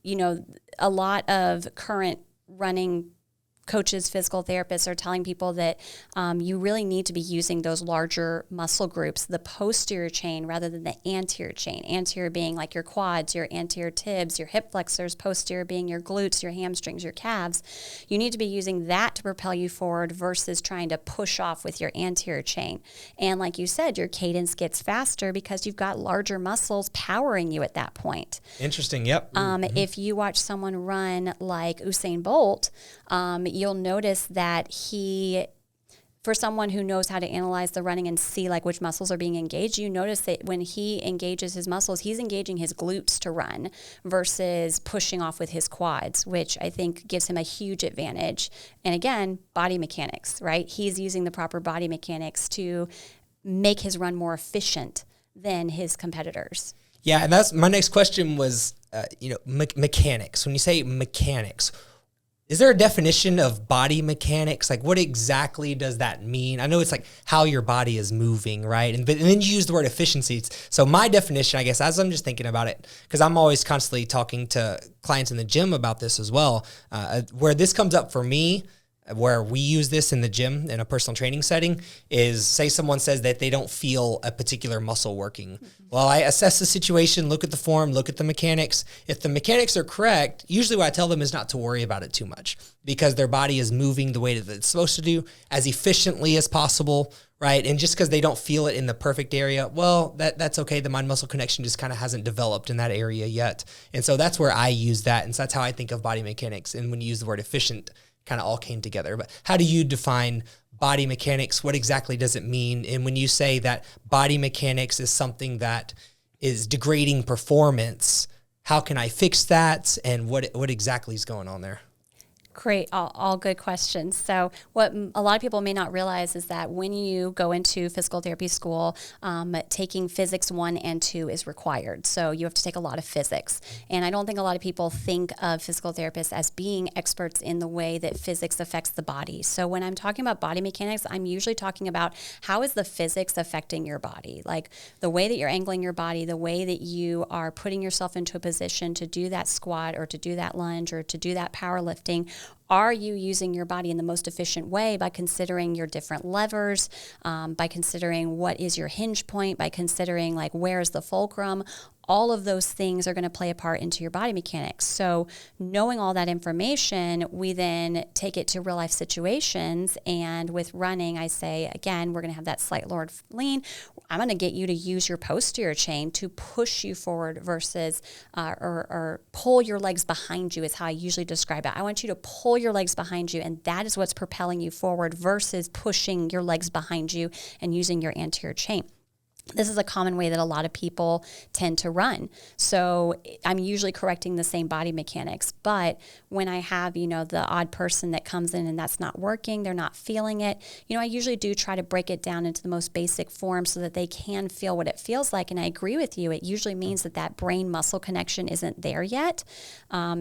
a lot of current running coaches, physical therapists are telling people that you really need to be using those larger muscle groups, the posterior chain rather than the anterior chain. Anterior being like your quads, your anterior tibs, your hip flexors, posterior being your glutes, your hamstrings, your calves. You need to be using that to propel you forward versus trying to push off with your anterior chain. And like you said, your cadence gets faster because you've got larger muscles powering you at that point. Interesting, yep. If you watch someone run like Usain Bolt, you'll notice that for someone who knows how to analyze the running and see like which muscles are being engaged, you notice that when he engages his muscles, he's engaging his glutes to run versus pushing off with his quads, which I think gives him a huge advantage. And again, body mechanics, right? He's using the proper body mechanics to make his run more efficient than his competitors. Yeah, and that's my next question was, mechanics. When you say mechanics, is there a definition of body mechanics? Like, what exactly does that mean? I know it's like how your body is moving, right? And then you use the word efficiencies. So my definition, I guess, as I'm just thinking about it, because I'm always constantly talking to clients in the gym about this as well, where this comes up for me, where we use this in the gym in a personal training setting, is say someone says that they don't feel a particular muscle working. Well, I assess the situation, look at the form, look at the mechanics. If the mechanics are correct, usually what I tell them is not to worry about it too much, because their body is moving the way that it's supposed to do as efficiently as possible, right? And just because they don't feel it in the perfect area, well, that's okay. The mind-muscle connection just kind of hasn't developed in that area yet. And so that's where I use that. And so that's how I think of body mechanics. And when you use the word efficient, kind of all came together. But how do you define body mechanics? What exactly does it mean? And when you say that body mechanics is something that is degrading performance, how can I fix that? And what exactly is going on there? Great. All good questions. So what a lot of people may not realize is that when you go into physical therapy school, taking physics 1 and 2 is required. So you have to take a lot of physics. And I don't think a lot of people think of physical therapists as being experts in the way that physics affects the body. So when I'm talking about body mechanics, I'm usually talking about how is the physics affecting your body? Like the way that you're angling your body, the way that you are putting yourself into a position to do that squat or to do that lunge or to do that powerlifting. Are you using your body in the most efficient way by considering your different levers, by considering what is your hinge point, by considering like where is the fulcrum? All of those things are going to play a part into your body mechanics. So knowing all that information, we then take it to real life situations. And with running, I say, again, we're going to have that slight lowered lean. I'm going to get you to use your posterior chain to push you forward versus or pull your legs behind you is how I usually describe it. I want you to pull your legs behind you, and that is what's propelling you forward versus pushing your legs behind you and using your anterior chain. This is a common way that a lot of people tend to run. So I'm usually correcting the same body mechanics. But when I have, the odd person that comes in and that's not working, they're not feeling it, I usually do try to break it down into the most basic form so that they can feel what it feels like. And I agree with you. It usually means that brain muscle connection isn't there yet.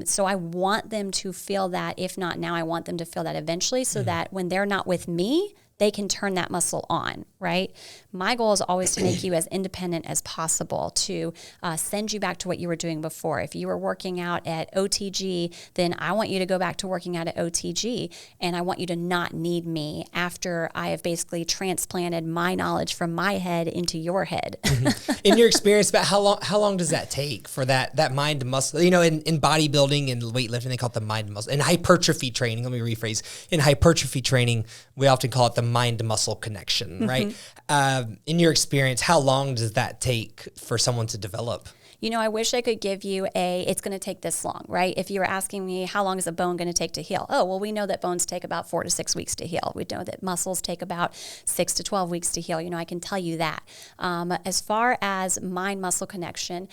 So I want them to feel that. If not now, I want them to feel that eventually so that when they're not with me, they can turn that muscle on, right? My goal is always to make you as independent as possible, to send you back to what you were doing before. If you were working out at OTG, then I want you to go back to working out at OTG, and I want you to not need me after I have basically transplanted my knowledge from my head into your head. In your experience, about how long does that take for that mind to muscle? In bodybuilding and weightlifting, they call it the mind to muscle. In hypertrophy training, let me rephrase. In hypertrophy training, we often call it the mind-to-muscle connection, right? In your experience, how long does that take for someone to develop? I wish I could give you it's going to take this long, right? If you were asking me, how long is a bone going to take to heal? Oh, well, we know that bones take about 4 to 6 weeks to heal. We know that muscles take about 6 to 12 weeks to heal. I can tell you that. As far as mind-muscle connection,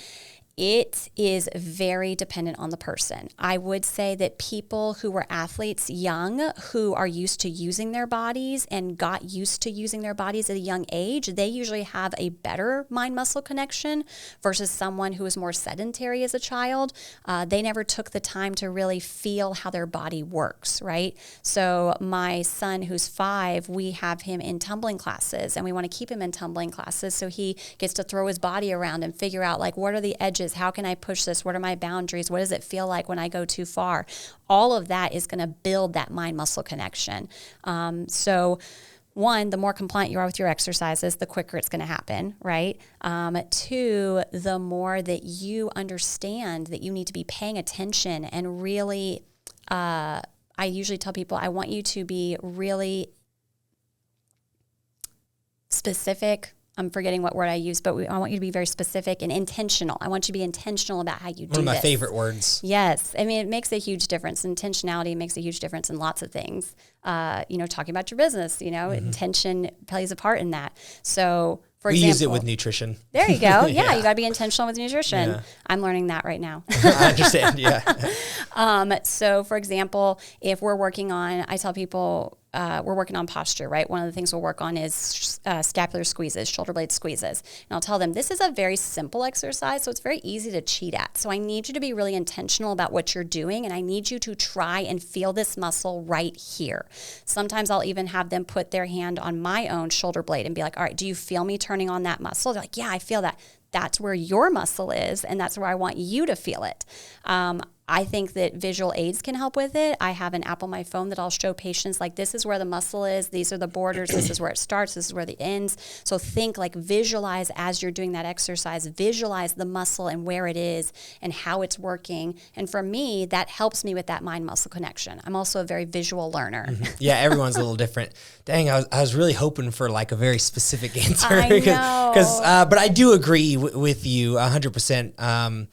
it is very dependent on the person. I would say that people who were athletes young, who are used to using their bodies and got used to using their bodies at a young age, they usually have a better mind-muscle connection versus someone who was more sedentary as a child. They never took the time to really feel how their body works, right? So my son, who's 5, we have him in tumbling classes, and we want to keep him in tumbling classes so he gets to throw his body around and figure out, like, what are the edges? How can I push this? What are my boundaries? What does it feel like when I go too far? All of that is going to build that mind-muscle connection. So one, the more compliant you are with your exercises, the quicker it's going to happen, right? 2, the more that you understand that you need to be paying attention and really, I usually tell people, I want you to be really specific. I'm forgetting what word I use, but I want you to be very specific and intentional. I want you to be intentional about how you do this. One of my favorite words. Yes. I mean, it makes a huge difference. Intentionality makes a huge difference in lots of things. Talking about your business, intention plays a part in that. So, for example, use it with nutrition. There you go. Yeah. You got to be intentional with nutrition. Yeah. I'm learning that right now. I understand. Yeah. So, for example, if we're working on, I tell people, we're working on posture, right? One of the things we'll work on is scapular squeezes, shoulder blade squeezes. And I'll tell them, this is a very simple exercise, so it's very easy to cheat at. So I need you to be really intentional about what you're doing, and I need you to try and feel this muscle right here. Sometimes I'll even have them put their hand on my own shoulder blade and be like, all right, do you feel me turning on that muscle? They're like, yeah, I feel that. That's where your muscle is, and that's where I want you to feel it. I think that visual aids can help with it. I have an app on my phone that I'll show patients, like, this is where the muscle is, these are the borders, this is where it starts, this is where the ends. So think, like, visualize as you're doing that exercise, visualize the muscle and where it is and how it's working. And for me, that helps me with that mind-muscle connection. I'm also a very visual learner. Mm-hmm. Yeah, everyone's a little different. Dang, I was really hoping for like a very specific answer. I know. But I do agree with you 100%.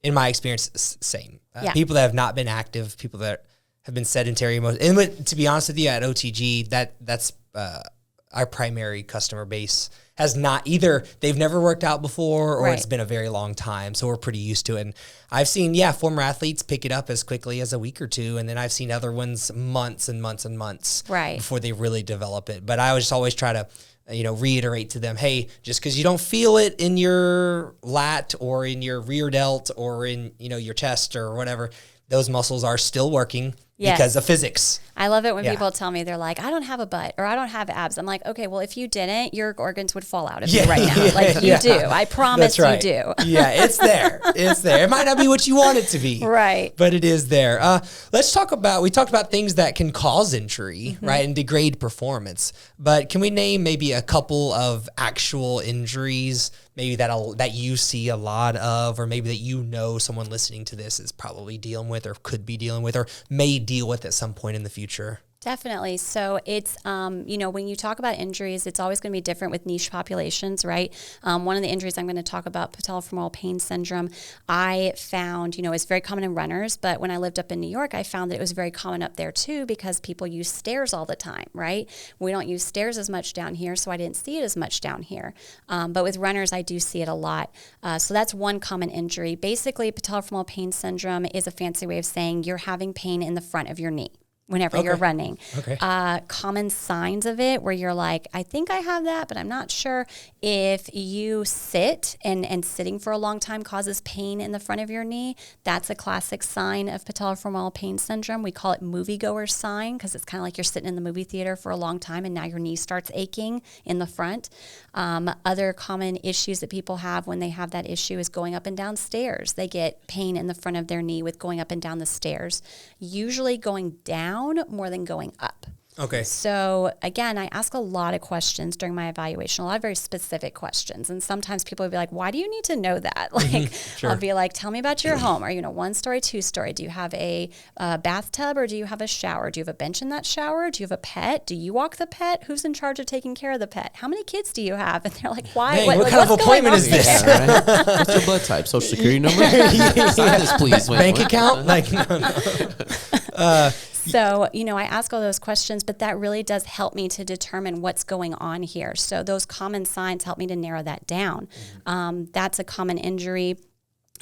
In my experience, same. People that have not been active, people that have been sedentary. And to be honest with you, at OTG, that's our primary customer base has not either. They've never worked out before, or it's been a very long time. So we're pretty used to it. And I've seen, former athletes pick it up as quickly as a week or two. And then I've seen other ones months and months and months before they really develop it. But I just always try to reiterate to them, hey, just because you don't feel it in your lat or in your rear delt or in, your chest or whatever, those muscles are still working because of physics. I love it when people tell me, they're like, I don't have a butt or I don't have abs. I'm like, okay, well, if you didn't, your organs would fall out of you right now. Like you do. I promise you do. Yeah, it's there. It's there. It might not be what you want it to be. Right. But it is there. Let's talk about, we talked about things that can cause injury, right, and degrade performance. But can we name maybe a couple of actual injuries maybe that you see a lot of, or maybe that someone listening to this is probably dealing with or could be dealing with or may deal with at some point in the future? Definitely. So it's, when you talk about injuries, it's always going to be different with niche populations, right? One of the injuries I'm going to talk about, patellofemoral pain syndrome, I found, it's very common in runners, but when I lived up in New York, I found that it was very common up there too, because people use stairs all the time, right? We don't use stairs as much down here, so I didn't see it as much down here. But with runners, I do see it a lot. So that's one common injury. Basically, patellofemoral pain syndrome is a fancy way of saying you're having pain in the front of your knee whenever you're running. Okay. Common signs of it where you're like, I think I have that, but I'm not sure. If you sit and sitting for a long time causes pain in the front of your knee, that's a classic sign of patellofemoral pain syndrome. We call it moviegoer sign because it's kind of like you're sitting in the movie theater for a long time and now your knee starts aching in the front. Other common issues that people have when they have that issue is going up and down stairs. They get pain in the front of their knee with going up and down the stairs, usually going down more than going up. Okay. So again, I ask a lot of questions during my evaluation, a lot of very specific questions. And sometimes people will be like, why do you need to know that? Like, Sure. I'll be like, tell me about your home. Are you 1-story, 2-story? Do you have a bathtub or do you have a shower? Do you have a bench in that shower? Do you have a pet? Do you walk the pet? Who's in charge of taking care of the pet? How many kids do you have? And they're like, why? Dang, what kind of appointment is this? Yeah, right? What's your blood type? Social security number? Sign this, please. Wait, Bank what? account? Like, no. So, I ask all those questions, but that really does help me to determine what's going on here. So those common signs help me to narrow that down. That's a common injury.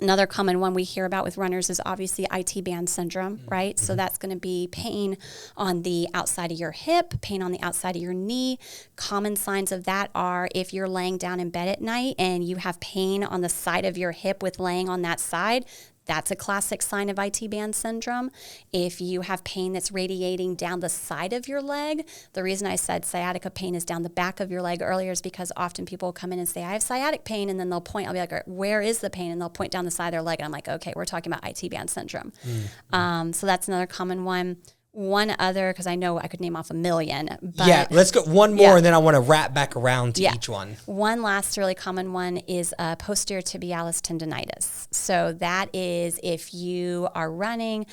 Another common one we hear about with runners is obviously IT band syndrome, right? So that's going to be pain on the outside of your hip, pain on the outside of your knee. Common signs of that are if you're laying down in bed at night and you have pain on the side of your hip with laying on that side, that's a classic sign of IT band syndrome. If you have pain that's radiating down the side of your leg, the reason I said sciatica pain is down the back of your leg earlier is because often people come in and say, I have sciatic pain, and then they'll point, I'll be like, where is the pain? And they'll point down the side of their leg, and I'm like, okay, we're talking about IT band syndrome. So that's another common one. One other, because I know I could name off a million. But let's go one more, and then I want to wrap back around to each one. One last really common one is posterior tibialis tendinitis. So that is if you are running,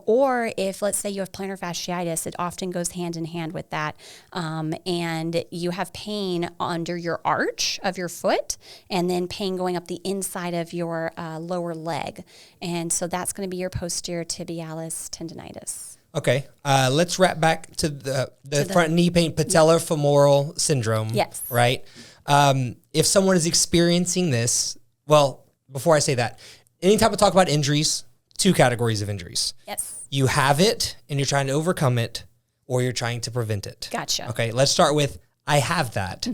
or if, let's say, you have plantar fasciitis, it often goes hand in hand with that. And you have pain under your arch of your foot, and then pain going up the inside of your lower leg. And so that's going to be your posterior tibialis tendinitis. Okay, let's wrap back to the front knee pain, patellofemoral syndrome. Yes. Right? If someone is experiencing this, well, before I say that, anytime I talk about injuries, two categories of injuries. Yes. You have it and you're trying to overcome it, or you're trying to prevent it. Gotcha. Okay, let's start with, I have that.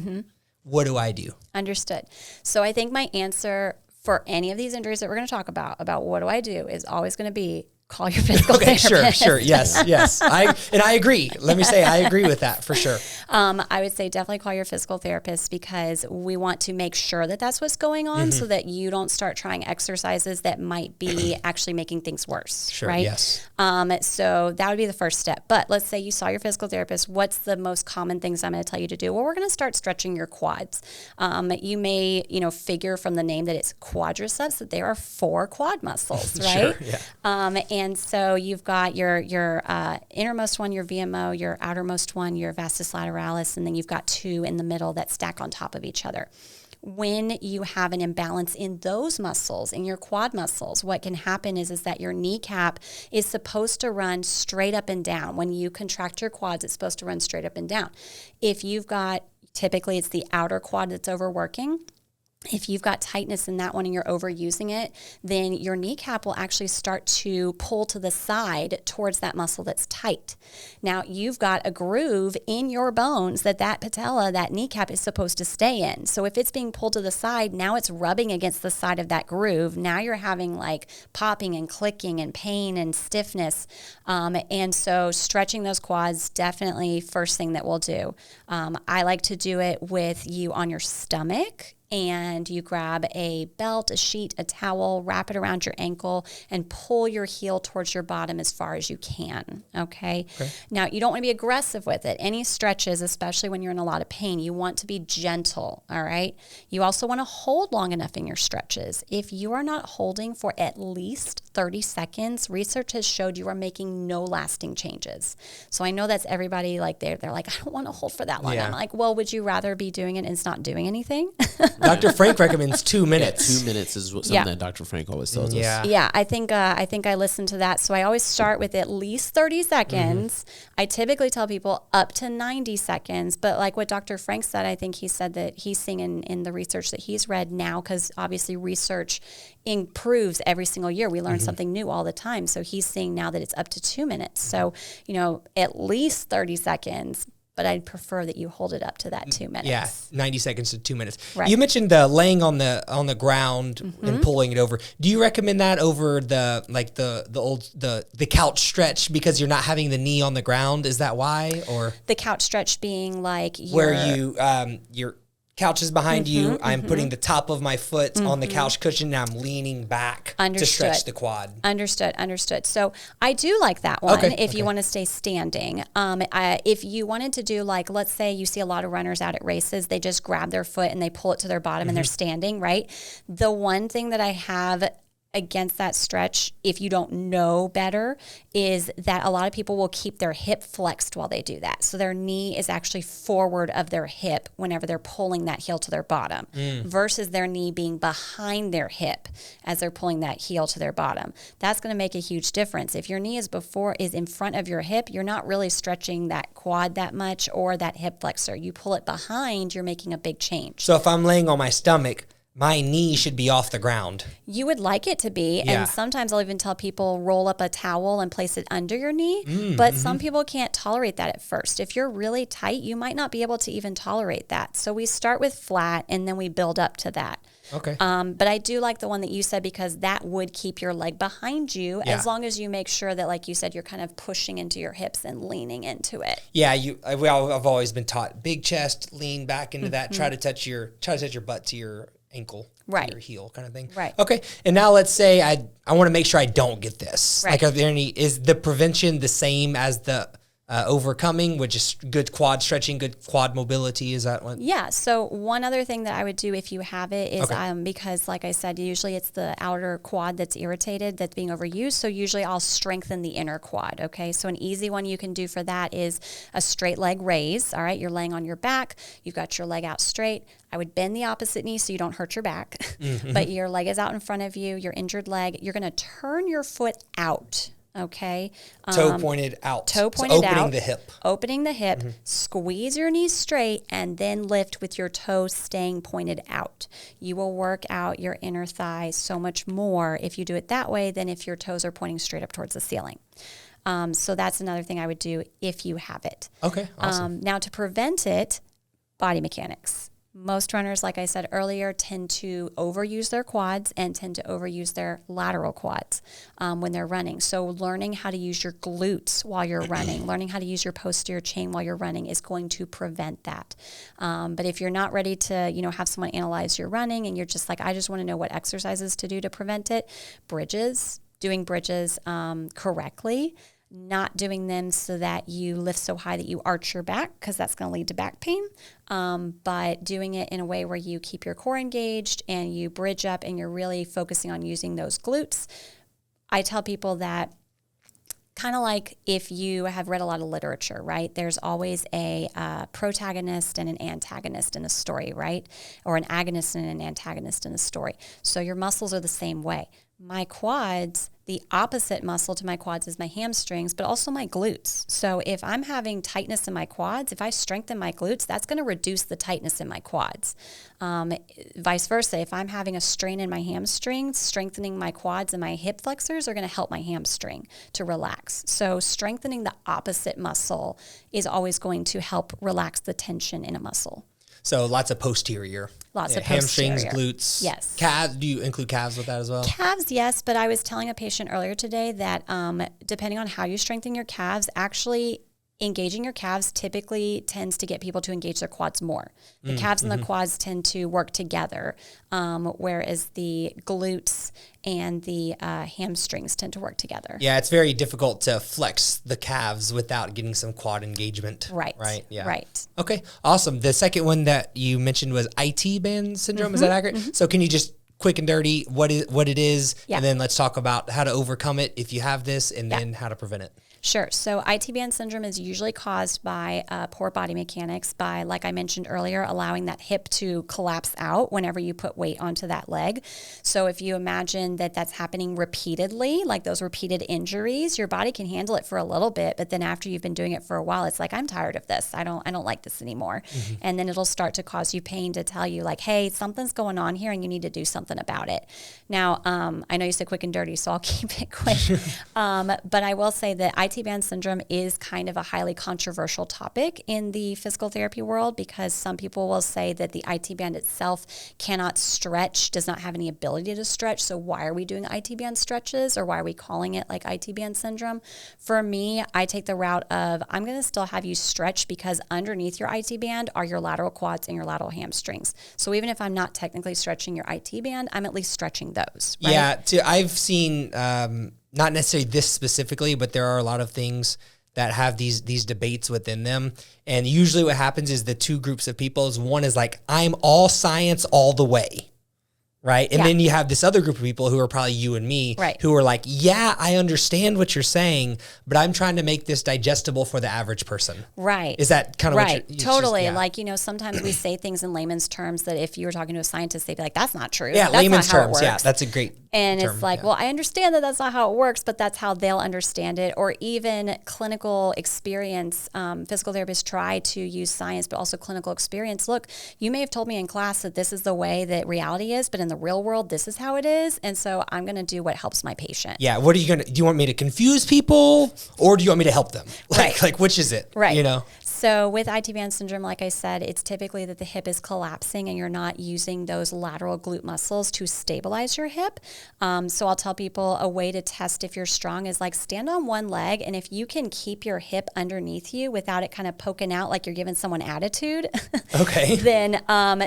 What do I do? Understood. So I think my answer for any of these injuries that we're going to talk about what do I do, is always going to be call your physical therapist. Sure. Yes. I agree. Let me say I agree with that for sure. I would say definitely call your physical therapist, because we want to make sure that that's what's going on, so that you don't start trying exercises that might be actually making things worse. Sure. Right? Yes. So that would be the first step. But let's say you saw your physical therapist. What's the most common things I'm going to tell you to do? Well, we're going to start stretching your quads. You may, figure from the name that it's quadriceps that there are 4 quad muscles, right? Sure. Yeah. And so you've got your innermost one, your VMO, your outermost one, your vastus lateralis, and then you've got 2 in the middle that stack on top of each other. When you have an imbalance in those muscles, in your quad muscles, what can happen is that your kneecap is supposed to run straight up and down. When you contract your quads, it's supposed to run straight up and down. If you've got, typically it's the outer quad that's overworking. If you've got tightness in that one and you're overusing it, then your kneecap will actually start to pull to the side towards that muscle that's tight. Now, you've got a groove in your bones that patella, that kneecap is supposed to stay in. So if it's being pulled to the side, now it's rubbing against the side of that groove. Now you're having like popping and clicking and pain and stiffness. And so stretching those quads, definitely first thing that we'll do. I like to do it with you on your stomach, and you grab a belt, a sheet, a towel, wrap it around your ankle, and pull your heel towards your bottom as far as you can, okay? Now, you don't want to be aggressive with it. Any stretches, especially when you're in a lot of pain, you want to be gentle, all right? You also want to hold long enough in your stretches. If you are not holding for at least 30 seconds, research has showed you are making no lasting changes. So I know that's everybody, like they're like, I don't want to hold for that long. Yeah. I'm like, well, would you rather be doing it and it's not doing anything? Dr. Frank recommends 2 minutes. 2 minutes is something that Dr. Frank always tells us. Yeah, I think I listen to that. So I always start with at least 30 seconds. I typically tell people up to 90 seconds. But like what Dr. Frank said, I think he said that he's seeing in the research that he's read now, because obviously research improves every single year. We learn something new all the time. So he's seeing now that it's up to 2 minutes. So, at least 30 seconds. But I'd prefer that you hold it up to that 2 minutes. Yeah, 90 seconds to 2 minutes. Right. You mentioned the laying on the ground and pulling it over. Do you recommend that over the couch stretch, because you're not having the knee on the ground? Is that why? Or the couch stretch being like where your couch is behind you, I'm putting the top of my foot on the couch cushion, and I'm leaning back to stretch the quad. Understood. So I do like that one if you want to stay standing. If you wanted to do, like, let's say you see a lot of runners out at races, they just grab their foot and they pull it to their bottom and they're standing, right? The one thing that I have against that stretch, if you don't know better, is that a lot of people will keep their hip flexed while they do that. So their knee is actually forward of their hip whenever they're pulling that heel to their bottom, versus their knee being behind their hip as they're pulling that heel to their bottom. That's going to make a huge difference. If your knee is in front of your hip, you're not really stretching that quad that much or that hip flexor. You pull it behind, you're making a big change. So if I'm laying on my stomach, my knee should be off the ground. You would like it to be. Yeah. And sometimes I'll even tell people roll up a towel and place it under your knee. But some people can't tolerate that at first. If you're really tight, you might not be able to even tolerate that. So we start with flat and then we build up to that. Okay. But I do like the one that you said, because that would keep your leg behind you as long as you make sure that, like you said, you're kind of pushing into your hips and leaning into it. Yeah, I've always been taught big chest, lean back into that, try to touch your butt to your ankle, right, your heel kind of thing. Right. Okay. And now let's say I want to make sure I don't get this. Right. Like, is the prevention the same as the overcoming, which is good quad stretching, good quad mobility? Is that one? Yeah. So one other thing that I would do if you have it is because, like I said, usually it's the outer quad that's irritated, that's being overused. So usually I'll strengthen the inner quad. Okay. So an easy one you can do for that is a straight leg raise. All right. You're laying on your back. You've got your leg out straight. I would bend the opposite knee so you don't hurt your back, but your leg is out in front of you, your injured leg. You're going to turn your foot out. Okay. Toe pointed out. Toe pointed out. Opening the hip. Opening the hip. Squeeze your knees straight and then lift with your toes staying pointed out. You will work out your inner thigh so much more if you do it that way than if your toes are pointing straight up towards the ceiling. So that's another thing I would do if you have it. Okay, awesome. Now to prevent it, body mechanics. Most runners, like I said earlier, tend to overuse their quads and tend to overuse their lateral quads when they're running. So learning how to use your glutes while you're running, learning how to use your posterior chain while you're running is going to prevent that. But if you're not ready to, have someone analyze your running and you're just like, I just want to know what exercises to do to prevent it, doing bridges correctly, not doing them so that you lift so high that you arch your back, because that's going to lead to back pain, but doing it in a way where you keep your core engaged and you bridge up and you're really focusing on using those glutes. I tell people that kind of like if you have read a lot of literature, right? There's always a protagonist and an antagonist in a story, right? Or an agonist and an antagonist in a story. So your muscles are the same way. My quads, the opposite muscle to my quads is my hamstrings, but also my glutes. So if I'm having tightness in my quads, if I strengthen my glutes, that's going to reduce the tightness in my quads. Vice versa, if I'm having a strain in my hamstrings, strengthening my quads and my hip flexors are going to help my hamstring to relax. So strengthening the opposite muscle is always going to help relax the tension in a muscle. So lots of posterior. Lots of hamstrings, posterior. glutes. Yes. Calves. Do you include calves with that as well? Calves, yes. But I was telling a patient earlier today that depending on how you strengthen your calves, actually engaging your calves typically tends to get people to engage their quads more. The calves and the quads tend to work together, whereas the glutes and the hamstrings tend to work together. Yeah, it's very difficult to flex the calves without getting some quad engagement. Right. Right. Yeah. Right. Okay. Awesome. The second one that you mentioned was IT band syndrome. Is that accurate? So can you just quick and dirty what it is, and then let's talk about how to overcome it if you have this, and then how to prevent it. Sure. So IT band syndrome is usually caused by poor body mechanics, by, like I mentioned earlier, allowing that hip to collapse out whenever you put weight onto that leg. So if you imagine that that's happening repeatedly, like those repeated injuries, your body can handle it for a little bit, but then after you've been doing it for a while, it's like, I'm tired of this. I don't like this anymore. And then it'll start to cause you pain, to tell you like, hey, something's going on here and you need to do something about it. Now, I know you said quick and dirty, so I'll keep it quick. But I will say that IT band syndrome is kind of a highly controversial topic in the physical therapy world, because some people will say that the IT band itself cannot stretch, does not have any ability to stretch. So why are we doing IT band stretches, or why are we calling it like IT band syndrome? For me, I take the route of, I'm going to still have you stretch, because underneath your IT band are your lateral quads and your lateral hamstrings. So even if I'm not technically stretching your IT band, I'm at least stretching those. Right? Yeah. I've seen, not necessarily this specifically, but there are a lot of things that have these debates within them. And usually what happens is the two groups of people is, one is like, I'm all science all the way. Right. And then you have this other group of people who are probably you and me, who are like, yeah, I understand what you're saying, but I'm trying to make this digestible for the average person. Right. Is that kind of what you're... Totally. Like, sometimes we say things in layman's terms that if you were talking to a scientist, they'd be like, that's not true. Yeah, that's layman's not how terms. It works. Yeah, that's a great And term. it's like, well, I understand that that's not how it works, but that's how they'll understand it. Or even clinical experience. Physical therapists try to use science, but also clinical experience. Look, you may have told me in class that this is the way that reality is, but in the real world, this is how it is. And so I'm going to do what helps my patient. Yeah. What are you going to, do you want me to confuse people, or do you want me to help them? Like which is it? Right. So with IT band syndrome, like I said, it's typically that the hip is collapsing and you're not using those lateral glute muscles to stabilize your hip. So I'll tell people a way to test if you're strong is like stand on one leg, and if you can keep your hip underneath you without it kind of poking out like you're giving someone attitude, then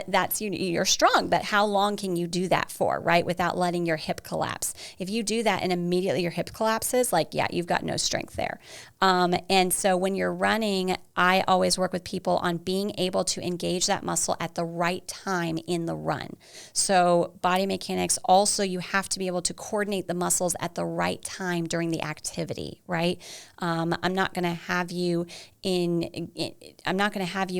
that's you're strong. But how long can you do that for, right, without letting your hip collapse? If you do that and immediately your hip collapses, like, yeah, you've got no strength there. And so when you're running, I always work with people on being able to engage that muscle at the right time in the run. So body mechanics, also you have to be able to coordinate the muscles at the right time during the activity, right? I'm not going to have you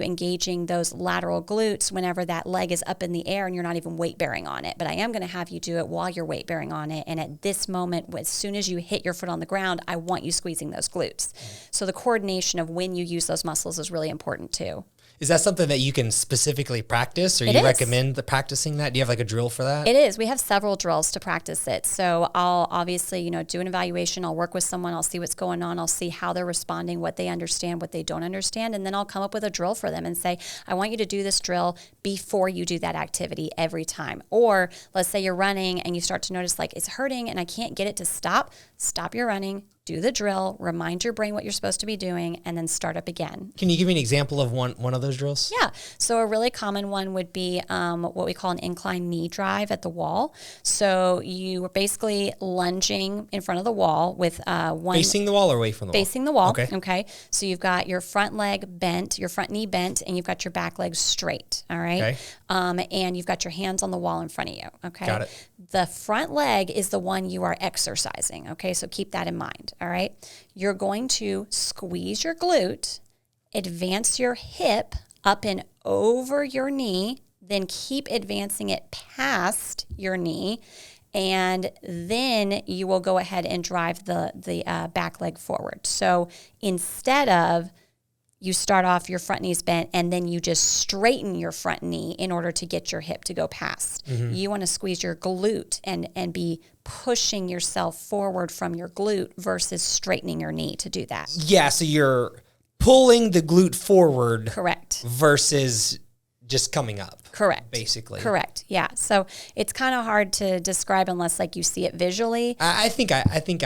engaging those lateral glutes whenever that leg is up in the air and you're not even weight bearing on it. But I am going to have you do it while you're weight bearing on it. And at this moment, as soon as you hit your foot on the ground, I want you squeezing those glutes. So the coordination of when you use those muscles is really important too. Is that something that you can specifically practice, or you recommend practicing that? Do you have like a drill for that? It is. We have several drills to practice it. So I'll obviously, do an evaluation. I'll work with someone. I'll see what's going on. I'll see how they're responding, what they understand, what they don't understand. And then I'll come up with a drill for them and say, I want you to do this drill before you do that activity every time. Or let's say you're running and you start to notice like it's hurting and I can't get it to stop. Stop your running. Do the drill, remind your brain what you're supposed to be doing, and then start up again. Can you give me an example of one of those drills? Yeah. So a really common one would be what we call an incline knee drive at the wall. So you are basically lunging in front of the wall with one... Facing the wall or away from the wall? Facing the wall. Okay. So you've got your front leg bent, your front knee bent, and you've got your back leg straight, all right? Okay. And you've got your hands on the wall in front of you, okay? Got it. The front leg is the one you are exercising, okay? So keep that in mind. All right. You're going to squeeze your glute, advance your hip up and over your knee, then keep advancing it past your knee. And then you will go ahead and drive the back leg forward. So instead of you start off your front knee's bent and then you just straighten your front knee in order to get your hip to go past. Mm-hmm. You want to squeeze your glute and be pushing yourself forward from your glute versus straightening your knee to do that. Yeah, so you're pulling the glute forward. Correct. Versus just coming up. Correct. Basically. Correct. Yeah. So it's kind of hard to describe unless like you see it visually. I think I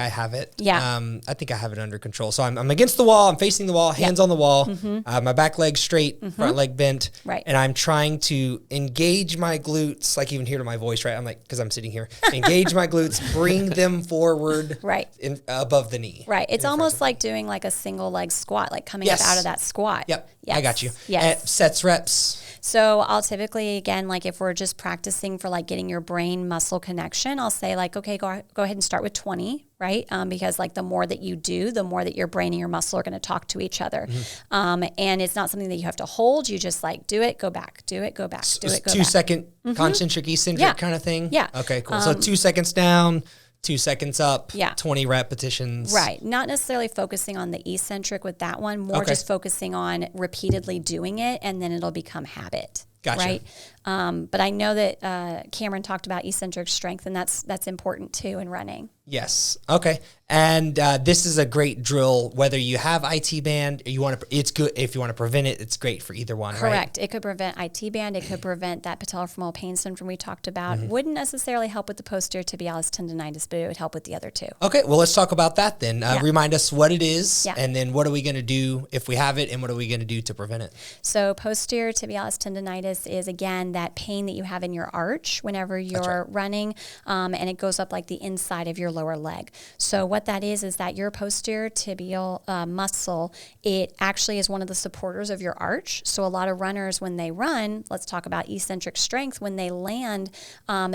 have it. Yeah. I think I have it under control. So I'm against the wall. I'm facing the wall. Hands on the wall. Mm-hmm. My back leg straight. Mm-hmm. Front leg bent. Right. And I'm trying to engage my glutes. Like you can hear to my voice, right? I'm like, because I'm sitting here. Engage my glutes. Bring them forward. Right. Above the knee. Right. It's almost like doing like a single leg squat, like coming up out of that squat. Yep. Yes. I got you. Yes. And sets, reps. So I'll typically, again, like if we're just practicing for like getting your brain muscle connection, I'll say like, okay, go ahead and start with 20, right? Because like the more that you do, the more that your brain and your muscle are going to talk to each other. Mm-hmm. And it's not something that you have to hold. You just like do it, go back, do it, go back, do it, go back. 2 second concentric, eccentric kind of thing? Yeah. Okay, cool. So 2 seconds down, 2 seconds up, 20 repetitions. Right. Not necessarily focusing on the eccentric with that one, more just focusing on repeatedly doing it, and then it'll become habit. Gotcha. Right. But I know that Cameron talked about eccentric strength, and that's important too in running. Yes. Okay. And this is a great drill, whether you have IT band, or you want to. It's good if you want to prevent it. It's great for either one. Correct. Right? It could prevent IT band. It could prevent that patellofemoral pain syndrome we talked about. Wouldn't necessarily help with the posterior tibialis tendinitis, but it would help with the other two. Okay. Well, let's talk about that then. Remind us what it is, and then what are we going to do if we have it, and what are we going to do to prevent it? So posterior tibialis tendinitis is again that pain that you have in your arch whenever you're running, and it goes up like the inside of your lower leg. So what that is that your posterior tibial muscle, it actually is one of the supporters of your arch. So a lot of runners, when they run, let's talk about eccentric strength, when they land,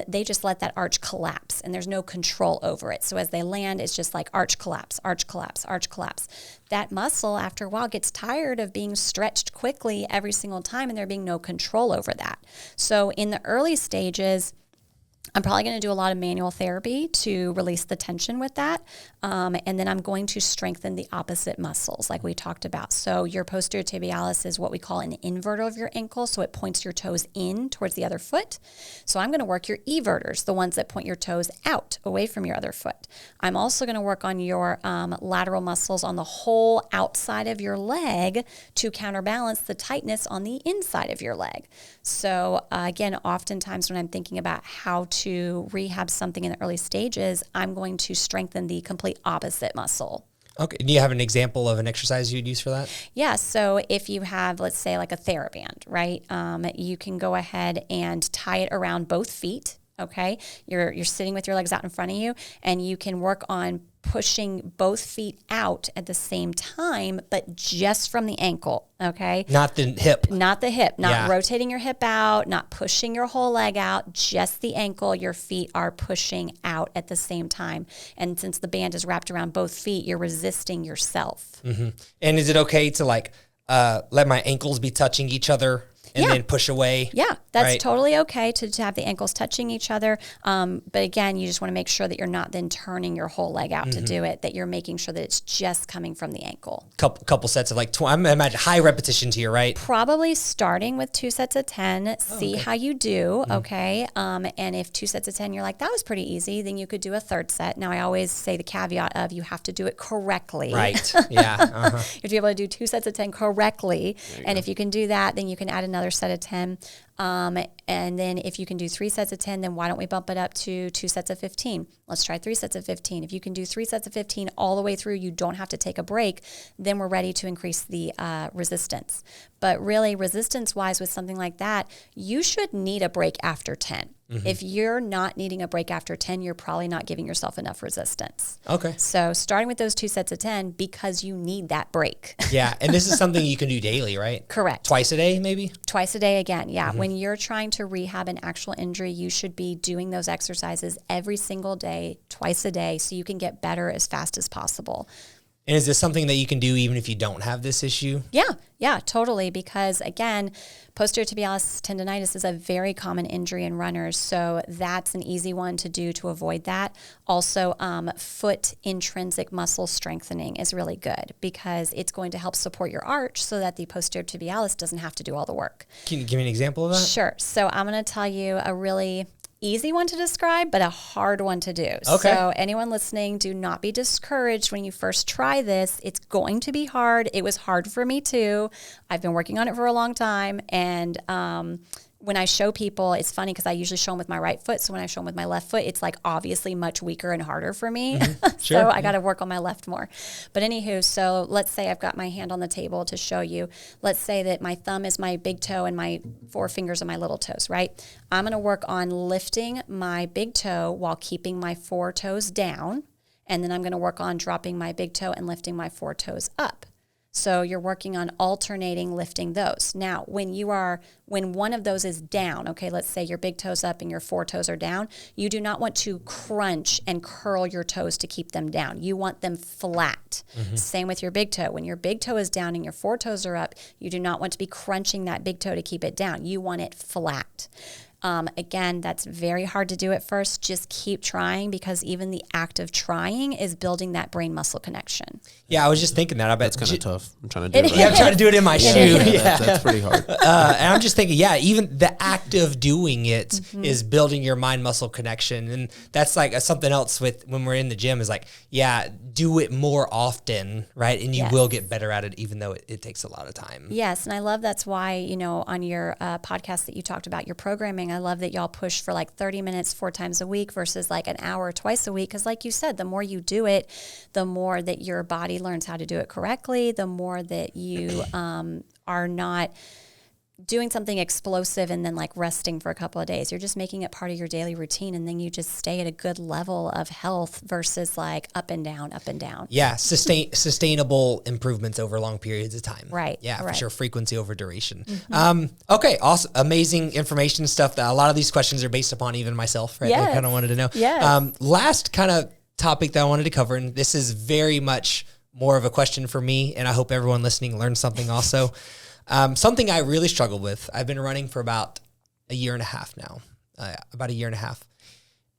they just let that arch collapse and there's no control over it. So as they land, it's just like arch collapse, arch collapse, arch collapse. That muscle, after a while, gets tired of being stretched quickly every single time and there being no control over that. So in the early stages, I'm probably going to do a lot of manual therapy to release the tension with that. And then I'm going to strengthen the opposite muscles like we talked about. So your posterior tibialis is what we call an inverter of your ankle. So it points your toes in towards the other foot. So I'm going to work your everters, the ones that point your toes out away from your other foot. I'm also going to work on your lateral muscles on the whole outside of your leg to counterbalance the tightness on the inside of your leg. So again, oftentimes when I'm thinking about how to rehab something in the early stages, I'm going to strengthen the complete opposite muscle. Okay. Do you have an example of an exercise you'd use for that? Yeah. So if you have, let's say, like a TheraBand, right? You can go ahead and tie it around both feet. Okay. You're sitting with your legs out in front of you, and you can work on pushing both feet out at the same time, but just from the ankle. Okay. Not the hip. Not the hip, not rotating your hip out, not pushing your whole leg out, just the ankle. Your feet are pushing out at the same time. And since the band is wrapped around both feet, you're resisting yourself. Mm-hmm. And is it okay to like let my ankles be touching each other and then push away? Yeah, that's totally okay to have the ankles touching each other. But again, you just want to make sure that you're not then turning your whole leg out to do it, that you're making sure that it's just coming from the ankle. Couple sets of like, I'm imagine high repetitions here, right? Probably starting with 2 sets of 10, see how you do, okay? And if 2 sets of 10, you're like, that was pretty easy, then you could do a third set. Now, I always say the caveat of you have to do it correctly. Right, yeah. Uh-huh. You have to be able to do 2 sets of 10 correctly. And if you can do that, then you can add another set of 10. And then if you can do 3 sets of 10, then why don't we bump it up to 2 sets of 15? Let's try 3 sets of 15. If you can do 3 sets of 15 all the way through, you don't have to take a break, then we're ready to increase the resistance. But really, resistance-wise with something like that, you should need a break after 10. Mm-hmm. If you're not needing a break after 10, you're probably not giving yourself enough resistance. Okay. So starting with those 2 sets of 10 because you need that break. Yeah, and this is something you can do daily, right? Correct. Twice a day, maybe? Twice a day again, yeah. Mm-hmm. When you're trying to rehab an actual injury, you should be doing those exercises every single day, twice a day, so you can get better as fast as possible. And is this something that you can do even if you don't have this issue? Yeah, totally. Because again, posterior tibialis tendinitis is a very common injury in runners. So that's an easy one to do to avoid that. Also, foot intrinsic muscle strengthening is really good because it's going to help support your arch so that the posterior tibialis doesn't have to do all the work. Can you give me an example of that? Sure. So I'm going to tell you a really easy one to describe, but a hard one to do. Okay. So anyone listening, do not be discouraged when you first try this. It's going to be hard. It was hard for me too. I've been working on it for a long time. And when I show people, it's funny because I usually show them with my right foot. So when I show them with my left foot, it's like obviously much weaker and harder for me. Mm-hmm. Sure. So I got to work on my left more. But anywho, so let's say I've got my hand on the table to show you. Let's say that my thumb is my big toe and my 4 fingers are my little toes, right? I'm going to work on lifting my big toe while keeping my 4 toes down. And then I'm going to work on dropping my big toe and lifting my 4 toes up. So you're working on alternating lifting those. Now, when one of those is down, okay, let's say your big toe's up and your 4 toes are down, you do not want to crunch and curl your toes to keep them down. You want them flat. Mm-hmm. Same with your big toe. When your big toe is down and your 4 toes are up, you do not want to be crunching that big toe to keep it down. You want it flat. Again, that's very hard to do at first. Just keep trying because even the act of trying is building that brain muscle connection. Yeah, I was just thinking that. I bet it's kind of tough. I'm trying to do it. Yeah, I'm trying to do it in my shoe. Yeah, that's pretty hard. And I'm just thinking, even the act of doing it is building your mind muscle connection. And that's like something else with when we're in the gym is like, do it more often, right? And you will get better at it, even though it takes a lot of time. Yes. And I love that's why, on your podcast that you talked about your programming, I love that y'all push for like 30 minutes 4 times a week versus like an hour twice a week. Because like you said, the more you do it, the more that your body learns how to do it correctly, the more that you are not doing something explosive and then like resting for a couple of days. You're just making it part of your daily routine, and then you just stay at a good level of health versus like up and down, up and down. Yeah, sustainable improvements over long periods of time. Right. Yeah, right. For sure. Frequency over duration. Mm-hmm. Okay, awesome. Amazing information stuff. That a lot of these questions are based upon even myself, right? Yes. I kind of wanted to know. Yes. Last kind of topic that I wanted to cover, and this is very much more of a question for me, and I hope everyone listening learns something also. Something I really struggled with. I've been running for about a year and a half now,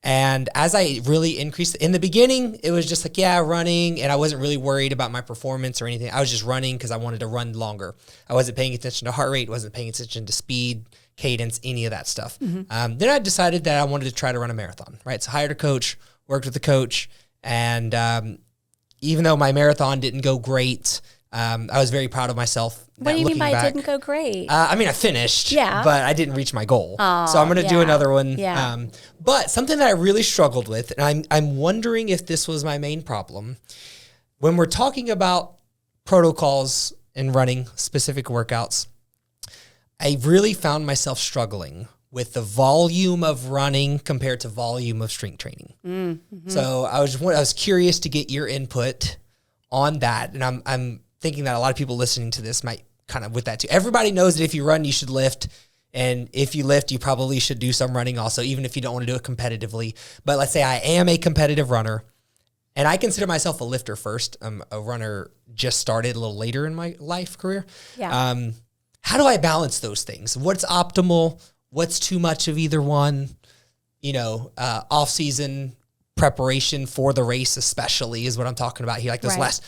And as I really increased, in the beginning, it was just like, running, and I wasn't really worried about my performance or anything. I was just running because I wanted to run longer. I wasn't paying attention to heart rate, wasn't paying attention to speed, cadence, any of that stuff. Mm-hmm. Then I decided that I wanted to try to run a marathon, right? So I hired a coach, worked with the coach, and even though my marathon didn't go great, I was very proud of myself. What do you mean by it didn't go great? I finished, but I didn't reach my goal. Oh, so I'm going to do another one. Yeah. But something that I really struggled with, and I'm wondering if this was my main problem, when we're talking about protocols and running specific workouts, I really found myself struggling with the volume of running compared to volume of strength training. Mm-hmm. So I was curious to get your input on that. And I'm thinking that a lot of people listening to this might kind of with that too. Everybody knows that if you run, you should lift. And if you lift, you probably should do some running also, even if you don't want to do it competitively. But let's say I am a competitive runner, and I consider myself a lifter first. I'm a runner, just started a little later in my life career. Yeah. How do I balance those things? What's optimal? What's too much of either one? Off-season preparation for the race especially is what I'm talking about here. Like those last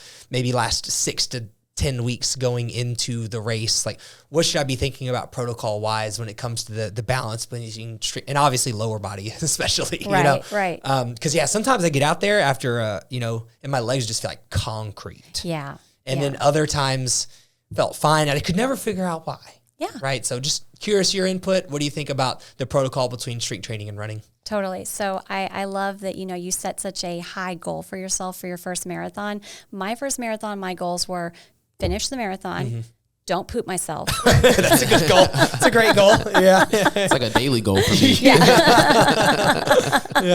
6 to 10 weeks going into the race, like what should I be thinking about protocol wise when it comes to the balance between and obviously lower body, especially, Right. Cause sometimes I get out there after, and my legs just feel like concrete. Yeah. And then other times felt fine. And I could never figure out why. Yeah. Right. So just curious your input. What do you think about the protocol between strength training and running? Totally. So I love that, you set such a high goal for yourself for your first marathon. My first marathon, my goals were finish the marathon, don't poop myself. That's a good goal. It's a great goal. Yeah. It's like a daily goal for me. Yeah,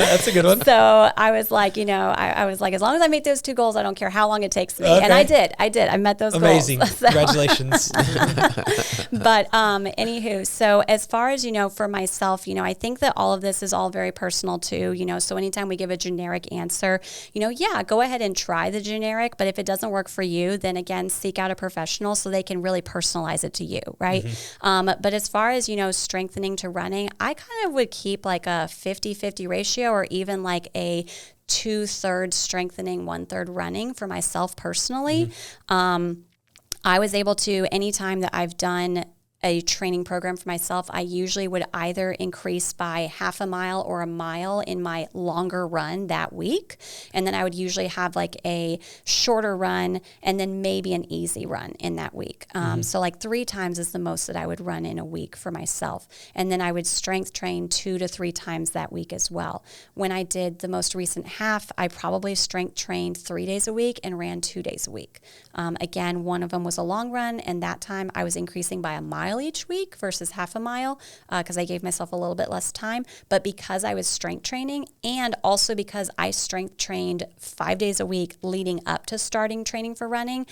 that's a good one. So I was like, I was like, as long as I make those two goals, I don't care how long it takes me. Okay. And I did. I met those Amazing. goals. So. Congratulations. But anywho, so as far as, for myself, I think that all of this is all very personal too, so anytime we give a generic answer, go ahead and try the generic, but if it doesn't work for you, then again, seek out a professional so they can really personalize it to you, right? But as far as, strengthening to running, I kind of would keep like a 50-50 ratio or even like a 2/3 strengthening, 1/3 running for myself personally. I was able to, anytime that I've done a training program for myself, I usually would either increase by half a mile or a mile in my longer run that week. And then I would usually have like a shorter run and then maybe an easy run in that week. So like 3 times is the most that I would run in a week for myself. And then I would strength train 2 to 3 times that week as well. When I did the most recent half, I probably strength trained 3 days a week and ran 2 days a week. Again, one of them was a long run, and that time I was increasing by a mile each week versus half a mile because I gave myself a little bit less time. But because I was strength training and also because I strength trained 5 days a week leading up to starting training for running,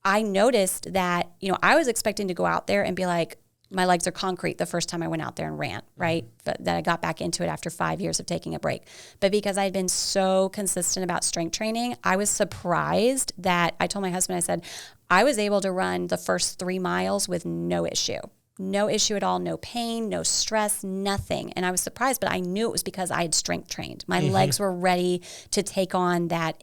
I noticed that, I was expecting to go out there and be like, my legs are concrete the first time I went out there and ran, right? But then I got back into it after 5 years of taking a break. But because I'd been so consistent about strength training, I was surprised that I told my husband, I said, I was able to run the first 3 miles with no issue. No issue at all, no pain, no stress, nothing. And I was surprised, but I knew it was because I had strength trained. My legs were ready to take on that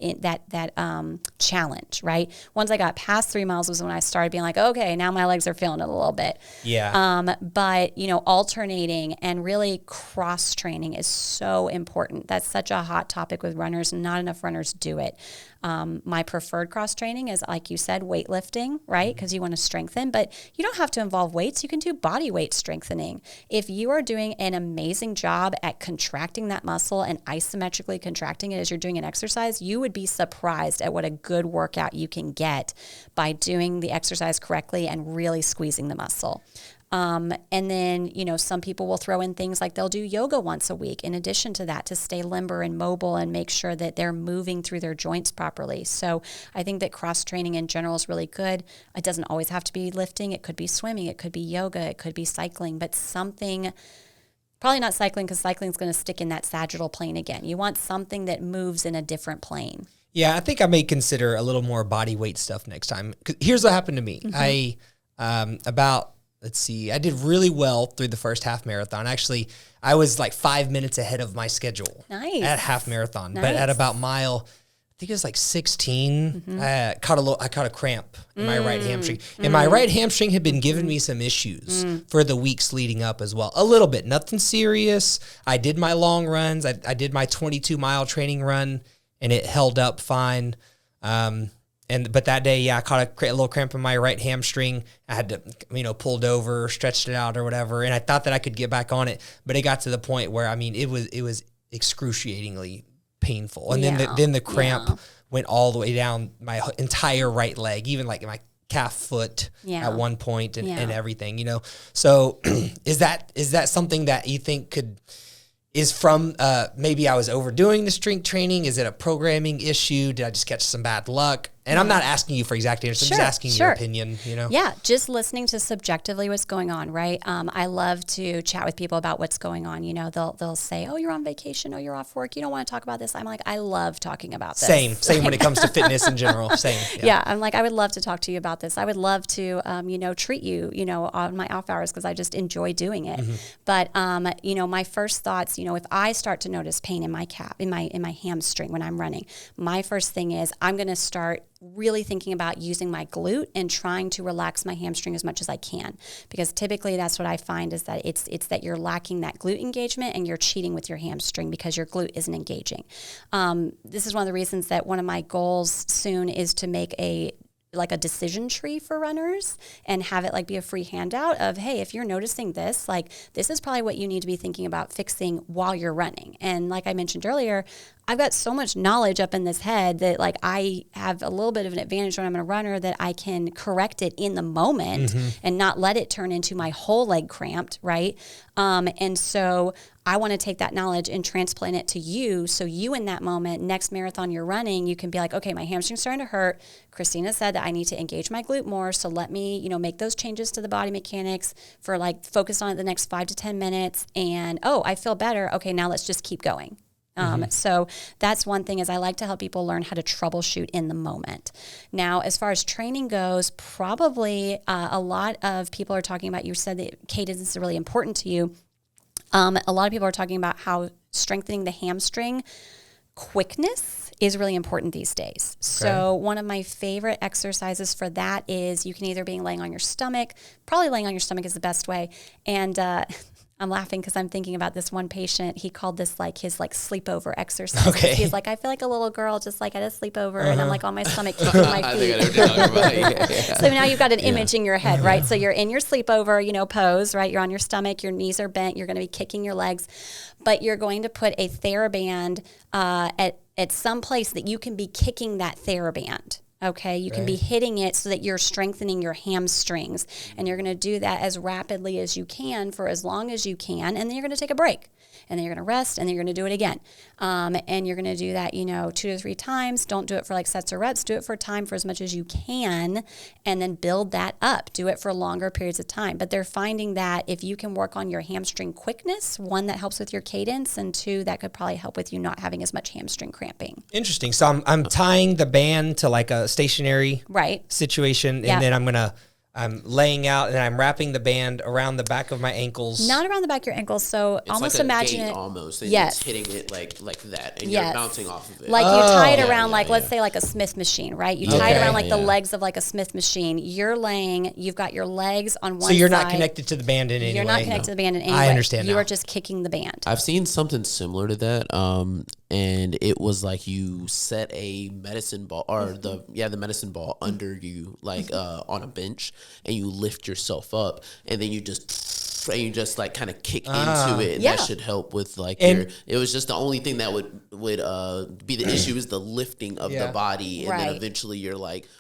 challenge, right? Once I got past 3 miles was when I started being like, okay, now my legs are feeling it a little bit. Yeah. But, alternating and really cross training is so important. That's such a hot topic with runners. Not enough runners do it. My preferred cross training is, like you said, weightlifting, right? Because you want to strengthen, but you don't have to involve weights. You can do body weight strengthening. If you are doing an amazing job at contracting that muscle and isometrically contracting it as you're doing an exercise, you would be surprised at what a good workout you can get by doing the exercise correctly and really squeezing the muscle. And then, some people will throw in things like they'll do yoga once a week in addition to that to stay limber and mobile and make sure that they're moving through their joints properly. So I think that cross training in general is really good. It doesn't always have to be lifting. It could be swimming. It could be yoga. It could be cycling, but something, probably not cycling because cycling is going to stick in that sagittal plane again. You want something that moves in a different plane. Yeah, I think I may consider a little more body weight stuff next time. 'Cause here's what happened to me. I did really well through the first half marathon. Actually, I was like 5 minutes ahead of my schedule at half marathon. Nice. But at about mile, I think it was like 16, I caught a cramp in my right hamstring. And my right hamstring had been giving me some issues for the weeks leading up as well. A little bit, nothing serious. I did my long runs. I did my 22-mile training run, and it held up fine. But that day, I caught a little cramp in my right hamstring. I had to, pulled over, stretched it out or whatever. And I thought that I could get back on it, but it got to the point where, it was excruciatingly painful. And then the cramp went all the way down my entire right leg, even like my calf foot Yeah. at one point and, Yeah. and everything, you know? So is that something that you think is from maybe I was overdoing the strength training? Is it a programming issue? Did I just catch some bad luck? And I'm not asking you for exact answers. I'm just asking your opinion, you know? Yeah, just listening to subjectively what's going on, right? I love to chat with people about what's going on. You know, they'll say, oh, you're on vacation. Oh, you're off work. You don't want to talk about this. I'm like, I love talking about this. Same when it comes to fitness in general. Same. Yeah, I'm like, I would love to talk to you about this. I would love to, treat you, on my off hours because I just enjoy doing it. But, my first thoughts, if I start to notice pain in my calf, in my hamstring when I'm running, my first thing is I'm going to start really thinking about using my glute and trying to relax my hamstring as much as I can, because typically that's what I find is that it's that you're lacking that glute engagement and you're cheating with your hamstring because your glute isn't engaging. This is one of the reasons that one of my goals soon is to make a decision tree for runners and have it be a free handout of, hey, if you're noticing this, this is probably what you need to be thinking about fixing while you're running. And like I mentioned earlier, I've got so much knowledge up in this head that I have a little bit of an advantage when I'm a runner that I can correct it in the moment and not let it turn into my whole leg cramped, right? And so I want to take that knowledge and transplant it to you. So you in that moment, next marathon you're running, you can be like, okay, my hamstring's starting to hurt. Christina said that I need to engage my glute more. So let me, make those changes to the body mechanics for focus on it the next 5 to 10 minutes. And, oh, I feel better. Okay, now let's just keep going. So that's one thing is I like to help people learn how to troubleshoot in the moment. Now, as far as training goes, probably a lot of people are talking about, you said that cadence is really important to you. A lot of people are talking about how strengthening the hamstring quickness is really important these days. Okay. So one of my favorite exercises for that is you can either be laying on your stomach, probably laying on your stomach is the best way. And I'm laughing because I'm thinking about this one patient. He called this his sleepover exercise. Okay. He's like, I feel like a little girl just at a sleepover and I'm on my stomach kicking my feet. I think I know what you're talking about. Yeah. So now you've got an image in your head, right? So you're in your sleepover, pose, right? You're on your stomach, your knees are bent, you're going to be kicking your legs, but you're going to put a TheraBand at some place that you can be kicking that TheraBand. Okay, you can be hitting it so that you're strengthening your hamstrings, and you're going to do that as rapidly as you can for as long as you can, and then you're going to take a break, and then you're going to rest, and then you're going to do it again. And you're going to do that, 2 to 3 times. Don't do it for sets or reps. Do it for a time for as much as you can, and then build that up. Do it for longer periods of time. But they're finding that if you can work on your hamstring quickness, 1, that helps with your cadence, and 2, that could probably help with you not having as much hamstring cramping. Interesting. So I'm tying the band to a stationary situation, and then I'm laying out and I'm wrapping the band around the back of my ankles. Not around the back of your ankles. So it's almost like a imagine gate it. Almost. And yes. It's hitting it like that, and you're bouncing off of it. You tie it around let's say a Smith machine, right? You tie it around the legs of a Smith machine. You've got your legs on one side. So you're not connected to the band in any way. You're not connected to the band in any way. I understand. You are just kicking the band. I've seen something similar to that. And it was you set a medicine ball or the medicine ball under you on a bench, and you lift yourself up, and then you just kind of kick into it, and that should help with it was just the only thing that would be the issue is the lifting of the body, and then eventually you're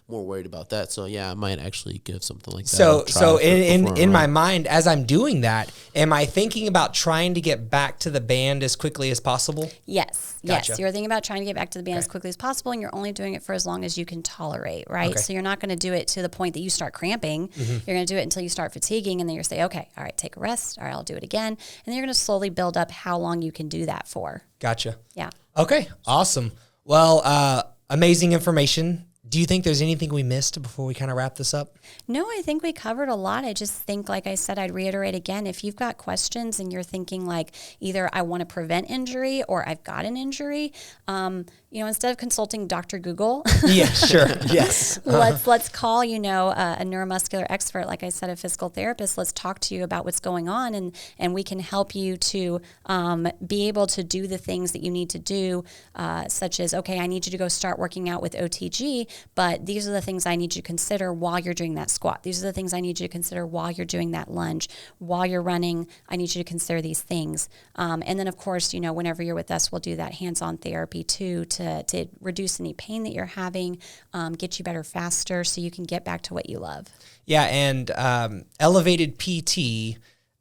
more worried about that. So I might actually give something like that. So in my mind, as I'm doing that, am I thinking about trying to get back to the band as quickly as possible? Yes. Gotcha. Yes, you're thinking about trying to get back to the band as quickly as possible, and you're only doing it for as long as you can tolerate, right? Okay. So you're not going to do it to the point that you start cramping. You're going to do it until you start fatiguing, and then you're say, okay, all right, take a rest. All right, I'll do it again. And then you're going to slowly build up how long you can do that for. Gotcha. Yeah. Okay, awesome. Well, amazing information. Do you think there's anything we missed before we kind of wrap this up? No, I think we covered a lot. I just think, like I said, I'd reiterate again, if you've got questions and you're thinking either I want to prevent injury or I've got an injury, instead of consulting Dr. Google. Yeah, sure. Yes. Let's call, a neuromuscular expert, like I said, a physical therapist. Let's talk to you about what's going on, and we can help you to be able to do the things that you need to do, such as, okay, I need you to go start working out with OTG, but these are the things I need you to consider while you're doing that squat. These are the things I need you to consider while you're doing that lunge. While you're running, I need you to consider these things. And then, of course, whenever you're with us, we'll do that hands-on therapy too to reduce any pain that you're having, get you better faster so you can get back to what you love. Yeah, and Elevated PT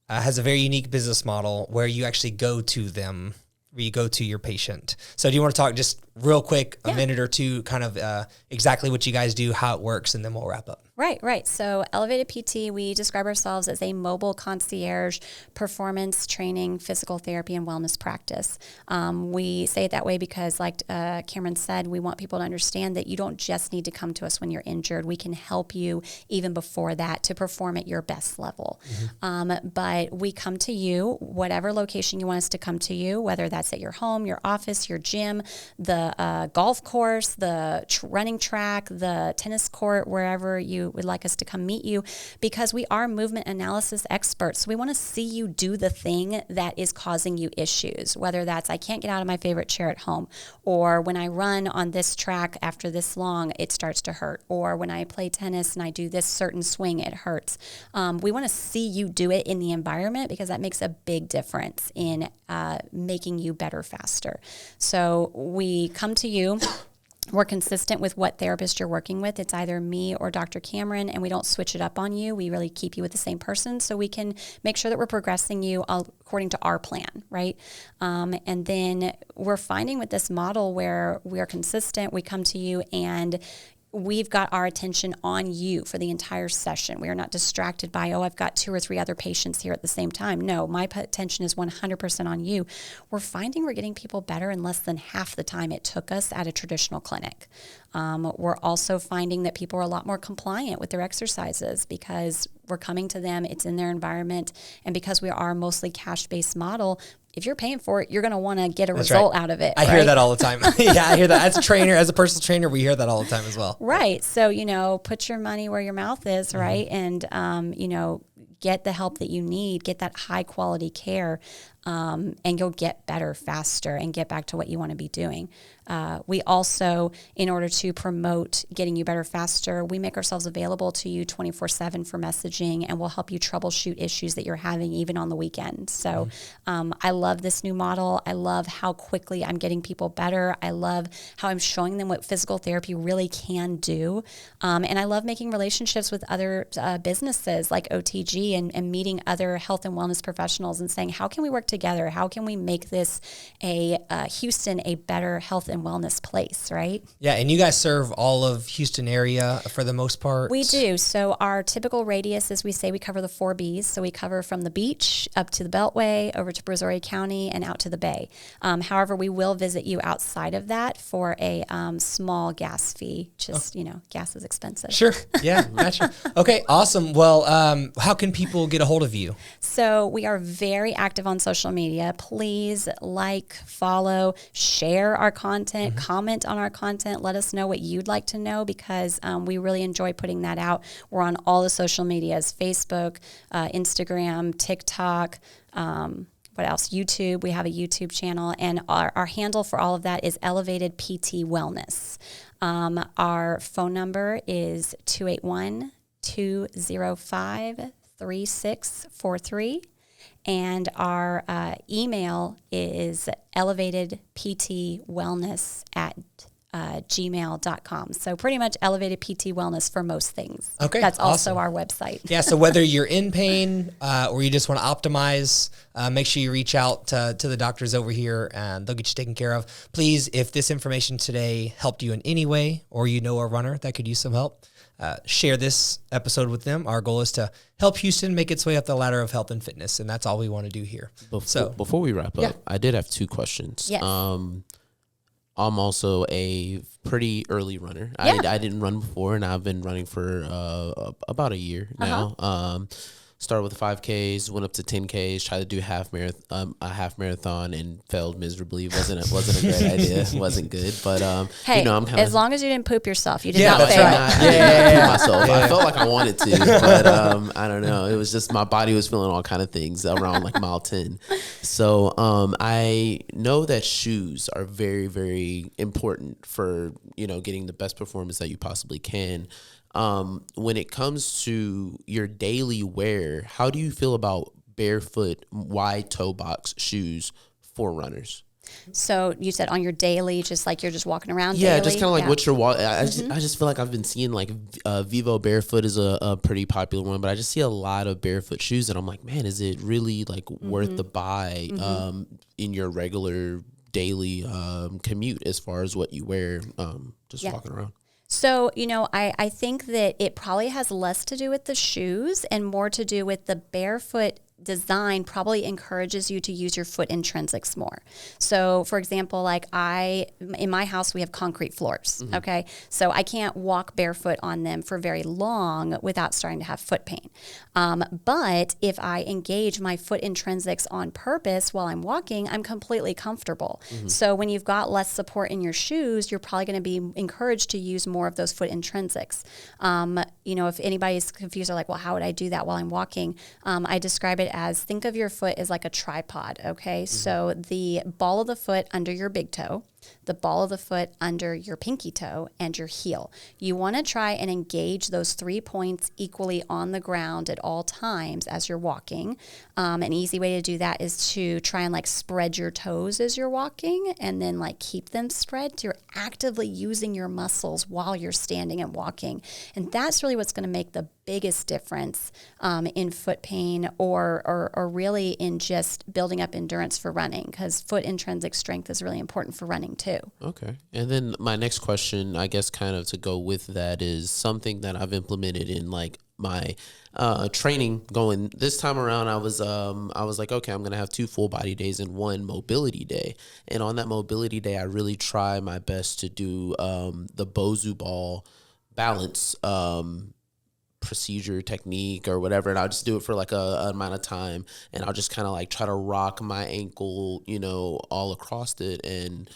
has a very unique business model where you actually go to them, where you go to your patient. So do you want to talk just real quick, a minute or two, kind of exactly what you guys do, how it works, and then we'll wrap up. Right. So Elevated PT, we describe ourselves as a mobile concierge performance training, physical therapy, and wellness practice. We say it that way because, like Cameron said, we want people to understand that you don't just need to come to us when you're injured. We can help you even before that to perform at your best level. But we come to you, whatever location you want us to come to you, whether that's at your home, your office, your gym, the golf course, the running track, the tennis court, wherever you would like us to come meet you, because we are movement analysis experts. So we want to see you do the thing that is causing you issues, whether that's I can't get out of my favorite chair at home, or when I run on this track after this long, it starts to hurt, or when I play tennis and I do this certain swing, it hurts. We want to see you do it in the environment because that makes a big difference in making you better faster. So we come to you. We're consistent with what therapist you're working with. It's either me or Dr. Cameron, and we don't switch it up on you. We really keep you with the same person so we can make sure that we're progressing you according to our plan, right? And then we're finding with this model where we are consistent, we come to you and we've got our attention on you for the entire session. We are not distracted by, I've got 2 or 3 other patients here at the same time. No, my attention is 100% on you. We're finding we're getting people better in less than half the time it took us at a traditional clinic. We're also finding that people are a lot more compliant with their exercises because we're coming to them, it's in their environment, and because we are mostly cash-based model, if you're paying for it, you're going to want to get a result out of it. I hear that all the time. Yeah, I hear that. As a trainer, as a personal trainer, we hear that all the time as well. Right. So, put your money where your mouth is, right? And, get the help that you need, get that high quality care, and you'll get better faster and get back to what you want to be doing. We also, in order to promote getting you better faster, we make ourselves available to you 24/7 for messaging, and we'll help you troubleshoot issues that you're having even on the weekend. So I love this new model. I love how quickly I'm getting people better. I love how I'm showing them what physical therapy really can do. And I love making relationships with other businesses like OTG and meeting other health and wellness professionals and saying, how can we work together? How can we make this Houston a better health and wellness place, right? Yeah, and you guys serve all of Houston area for the most part? We do. So our typical radius, as we say, we cover the 4 Bs. So we cover from the beach up to the Beltway, over to Brazoria County, and out to the Bay. However, we will visit you outside of that for a small gas fee. Just, gas is expensive. Sure. Yeah, gotcha. Okay, awesome. Well, how can people get a hold of you? So we are very active on social media. Please like, follow, share our content, comment on our content. Let us know what you'd like to know because we really enjoy putting that out. We're on all the social medias, Facebook, Instagram, TikTok, what else? YouTube. We have a YouTube channel, and our handle for all of that is Elevated PT Wellness. Our phone number is 281-205-3643. And our email is elevatedptwellness@gmail.com. So pretty much Elevated PT Wellness for most things. Okay, that's awesome. Also our website. Yeah, so whether you're in pain or you just want to optimize, make sure you reach out to the doctors over here and they'll get you taken care of. Please, if this information today helped you in any way or you know a runner that could use some help, share this episode with them. Our goal is to help Houston make its way up the ladder of health and fitness, and that's all we want to do here. Before we wrap up, I did have 2 questions. Yes. I'm also a pretty early runner. Yeah. I didn't run before, and I've been running for about a year now. started with 5Ks, went up to 10Ks, tried to do a half marathon and failed miserably. Wasn't a great idea. Wasn't good. But hey, you know, I'm kind of, as long as you didn't poop yourself, you did Yeah, not that's fail. right. I didn't poop myself. I felt like I wanted to, but I don't know. It was just my body was feeling all kind of things around like mile 10. So I know that shoes are very, very important for, you know, getting the best performance that you possibly can. When it comes to your daily wear, how do you feel about barefoot, wide toe box shoes for runners? So you said on your daily, just like you're just walking around Yeah, daily? just kind of like what you're walking. I just feel like I've been seeing like Vivo Barefoot is a pretty popular one, but I just see a lot of barefoot shoes, and I'm like, man, is it really like worth the buy in your regular daily commute as far as what you wear just walking around? So, you know, I think that it probably has less to do with the shoes and more to do with the barefoot design probably encourages you to use your foot intrinsics more. So, for example, like in my house, we have concrete floors, okay? So I can't walk barefoot on them for very long without starting to have foot pain. But if I engage my foot intrinsics on purpose while I'm walking, I'm completely comfortable. So when you've got less support in your shoes, you're probably going to be encouraged to use more of those foot intrinsics. You know, if anybody's confused, or like, well, how would I do that while I'm walking? I describe it as, think of your foot as like a tripod, okay? So the ball of the foot under your big toe, the ball of the foot under your pinky toe, and your heel. You want to try and engage those 3 points equally on the ground at all times as you're walking. An easy way to do that is to try and like spread your toes as you're walking and then like keep them spread. So you're actively using your muscles while you're standing and walking. And that's really what's going to make the biggest difference in foot pain or really in just building up endurance for running, because foot intrinsic strength is really important for running too. Okay. And then my next question, I guess kind of to go with that, is something that I've implemented in like my training going this time around. I was like, okay, I'm going to have 2 full body days and 1 mobility day. And on that mobility day, I really try my best to do the Bosu ball balance procedure technique or whatever, and I'll just do it for like a amount of time, and I'll just kind of like try to rock my ankle, you know, all across it, and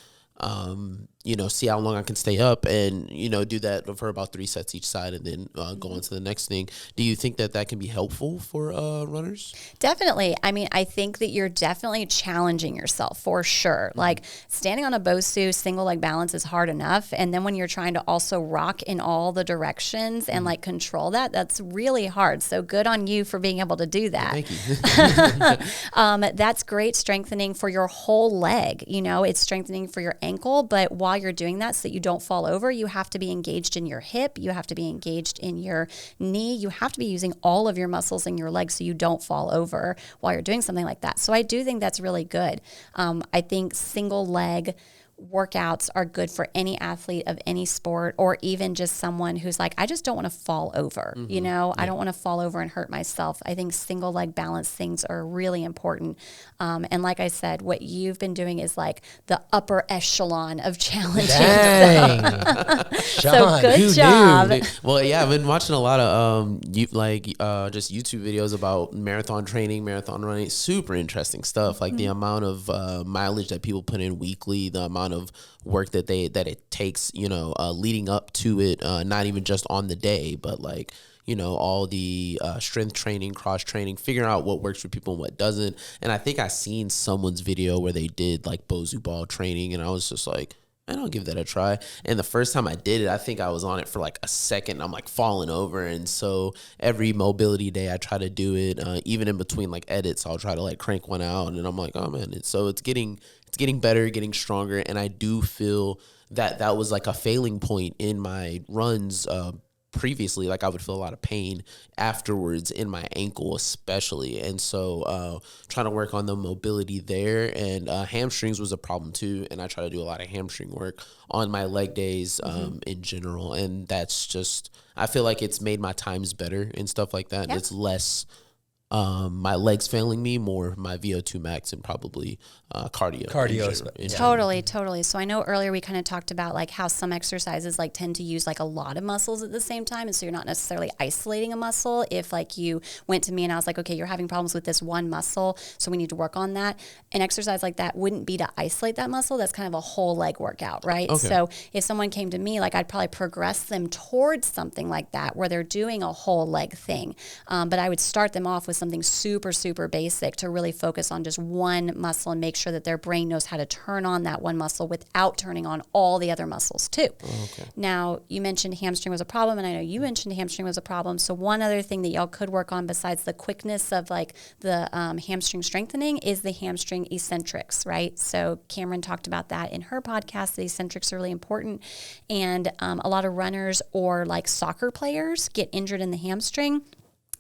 you know, see how long I can stay up, and you know, do that for about 3 sets each side, and then go on to the next thing. Do you think that can be helpful for runners? Definitely. I mean, I think that you're definitely challenging yourself for sure. Like standing on a Bosu single leg balance is hard enough, and then when you're trying to also rock in all the directions and like control that, that's really hard. So good on you for being able to do that. Thank you. That's great strengthening for your whole leg. You know, it's strengthening for your ankle, but while you're doing that, so that you don't fall over, you have to be engaged in your hip, you have to be engaged in your knee, you have to be using all of your muscles in your legs so you don't fall over while you're doing something like that. So I do think that's really good. I think single leg workouts are good for any athlete of any sport, or even just someone who's like, I just don't want to fall over, you know, I don't want to fall over and hurt myself. I think single leg balance things are really important. And like I said, what you've been doing is like the upper echelon of challenging. Dang. So good job. Well, yeah, I've been watching a lot of just YouTube videos about marathon training, marathon running. Super interesting stuff. Like the amount of mileage that people put in weekly, the amount of work that it takes, you know, leading up to it, not even just on the day, but like, you know, all the strength training, cross training, figuring out what works for people and what doesn't. And I think I seen someone's video where they did like Bosu ball training, and I was just like, man, I'll give that a try. And the first time I did it, I think I was on it for like a second. I'm like falling over. And so every mobility day I try to do it, even in between like edits, I'll try to like crank one out. And I'm like, oh man, it's getting better, getting stronger. And I do feel that was like a failing point in my runs previously. Like I would feel a lot of pain afterwards in my ankle especially, and so trying to work on the mobility there, and hamstrings was a problem too, and I try to do a lot of hamstring work on my leg days in general, and that's just, I feel like it's made my times better and stuff like that. It's less my legs failing me, more my VO2 max, and probably cardio. Totally. So I know earlier we kind of talked about like how some exercises like tend to use like a lot of muscles at the same time, and so you're not necessarily isolating a muscle. If like you went to me and I was like, okay, you're having problems with this one muscle, so we need to work on that. An exercise like that wouldn't be to isolate that muscle. That's kind of a whole leg workout, right? Okay. So if someone came to me, like I'd probably progress them towards something like that where they're doing a whole leg thing. But I would start them off with something super, super basic to really focus on just one muscle and make sure that their brain knows how to turn on that one muscle without turning on all the other muscles too. Okay. Now, you mentioned hamstring was a problem, and I know you mentioned hamstring was a problem. So one other thing that y'all could work on besides the quickness of like the hamstring strengthening is the hamstring eccentrics, right? So Cameron talked about that in her podcast. The eccentrics are really important. And a lot of runners or like soccer players get injured in the hamstring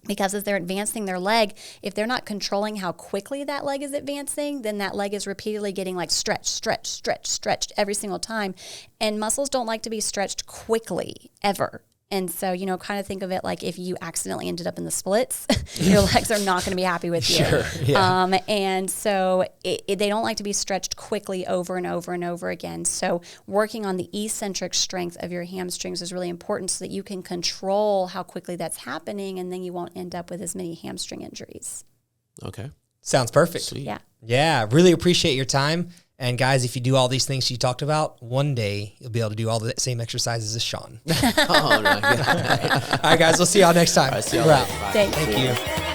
because as they're advancing their leg, if they're not controlling how quickly that leg is advancing, then that leg is repeatedly getting like stretched every single time. And muscles don't like to be stretched quickly, ever. And so, you know, kind of think of it like if you accidentally ended up in the splits, your legs are not going to be happy with you. Sure, yeah. And so they don't like to be stretched quickly over and over and over again. So working on the eccentric strength of your hamstrings is really important so that you can control how quickly that's happening, and then you won't end up with as many hamstring injuries. Okay. Sounds perfect. Sweet. Yeah. Yeah, really appreciate your time. And guys, if you do all these things you talked about, one day you'll be able to do all the same exercises as Sean. Oh, no. All right, guys, we'll see y'all next time. All right, see y'all later. Bye. Thank Thank you.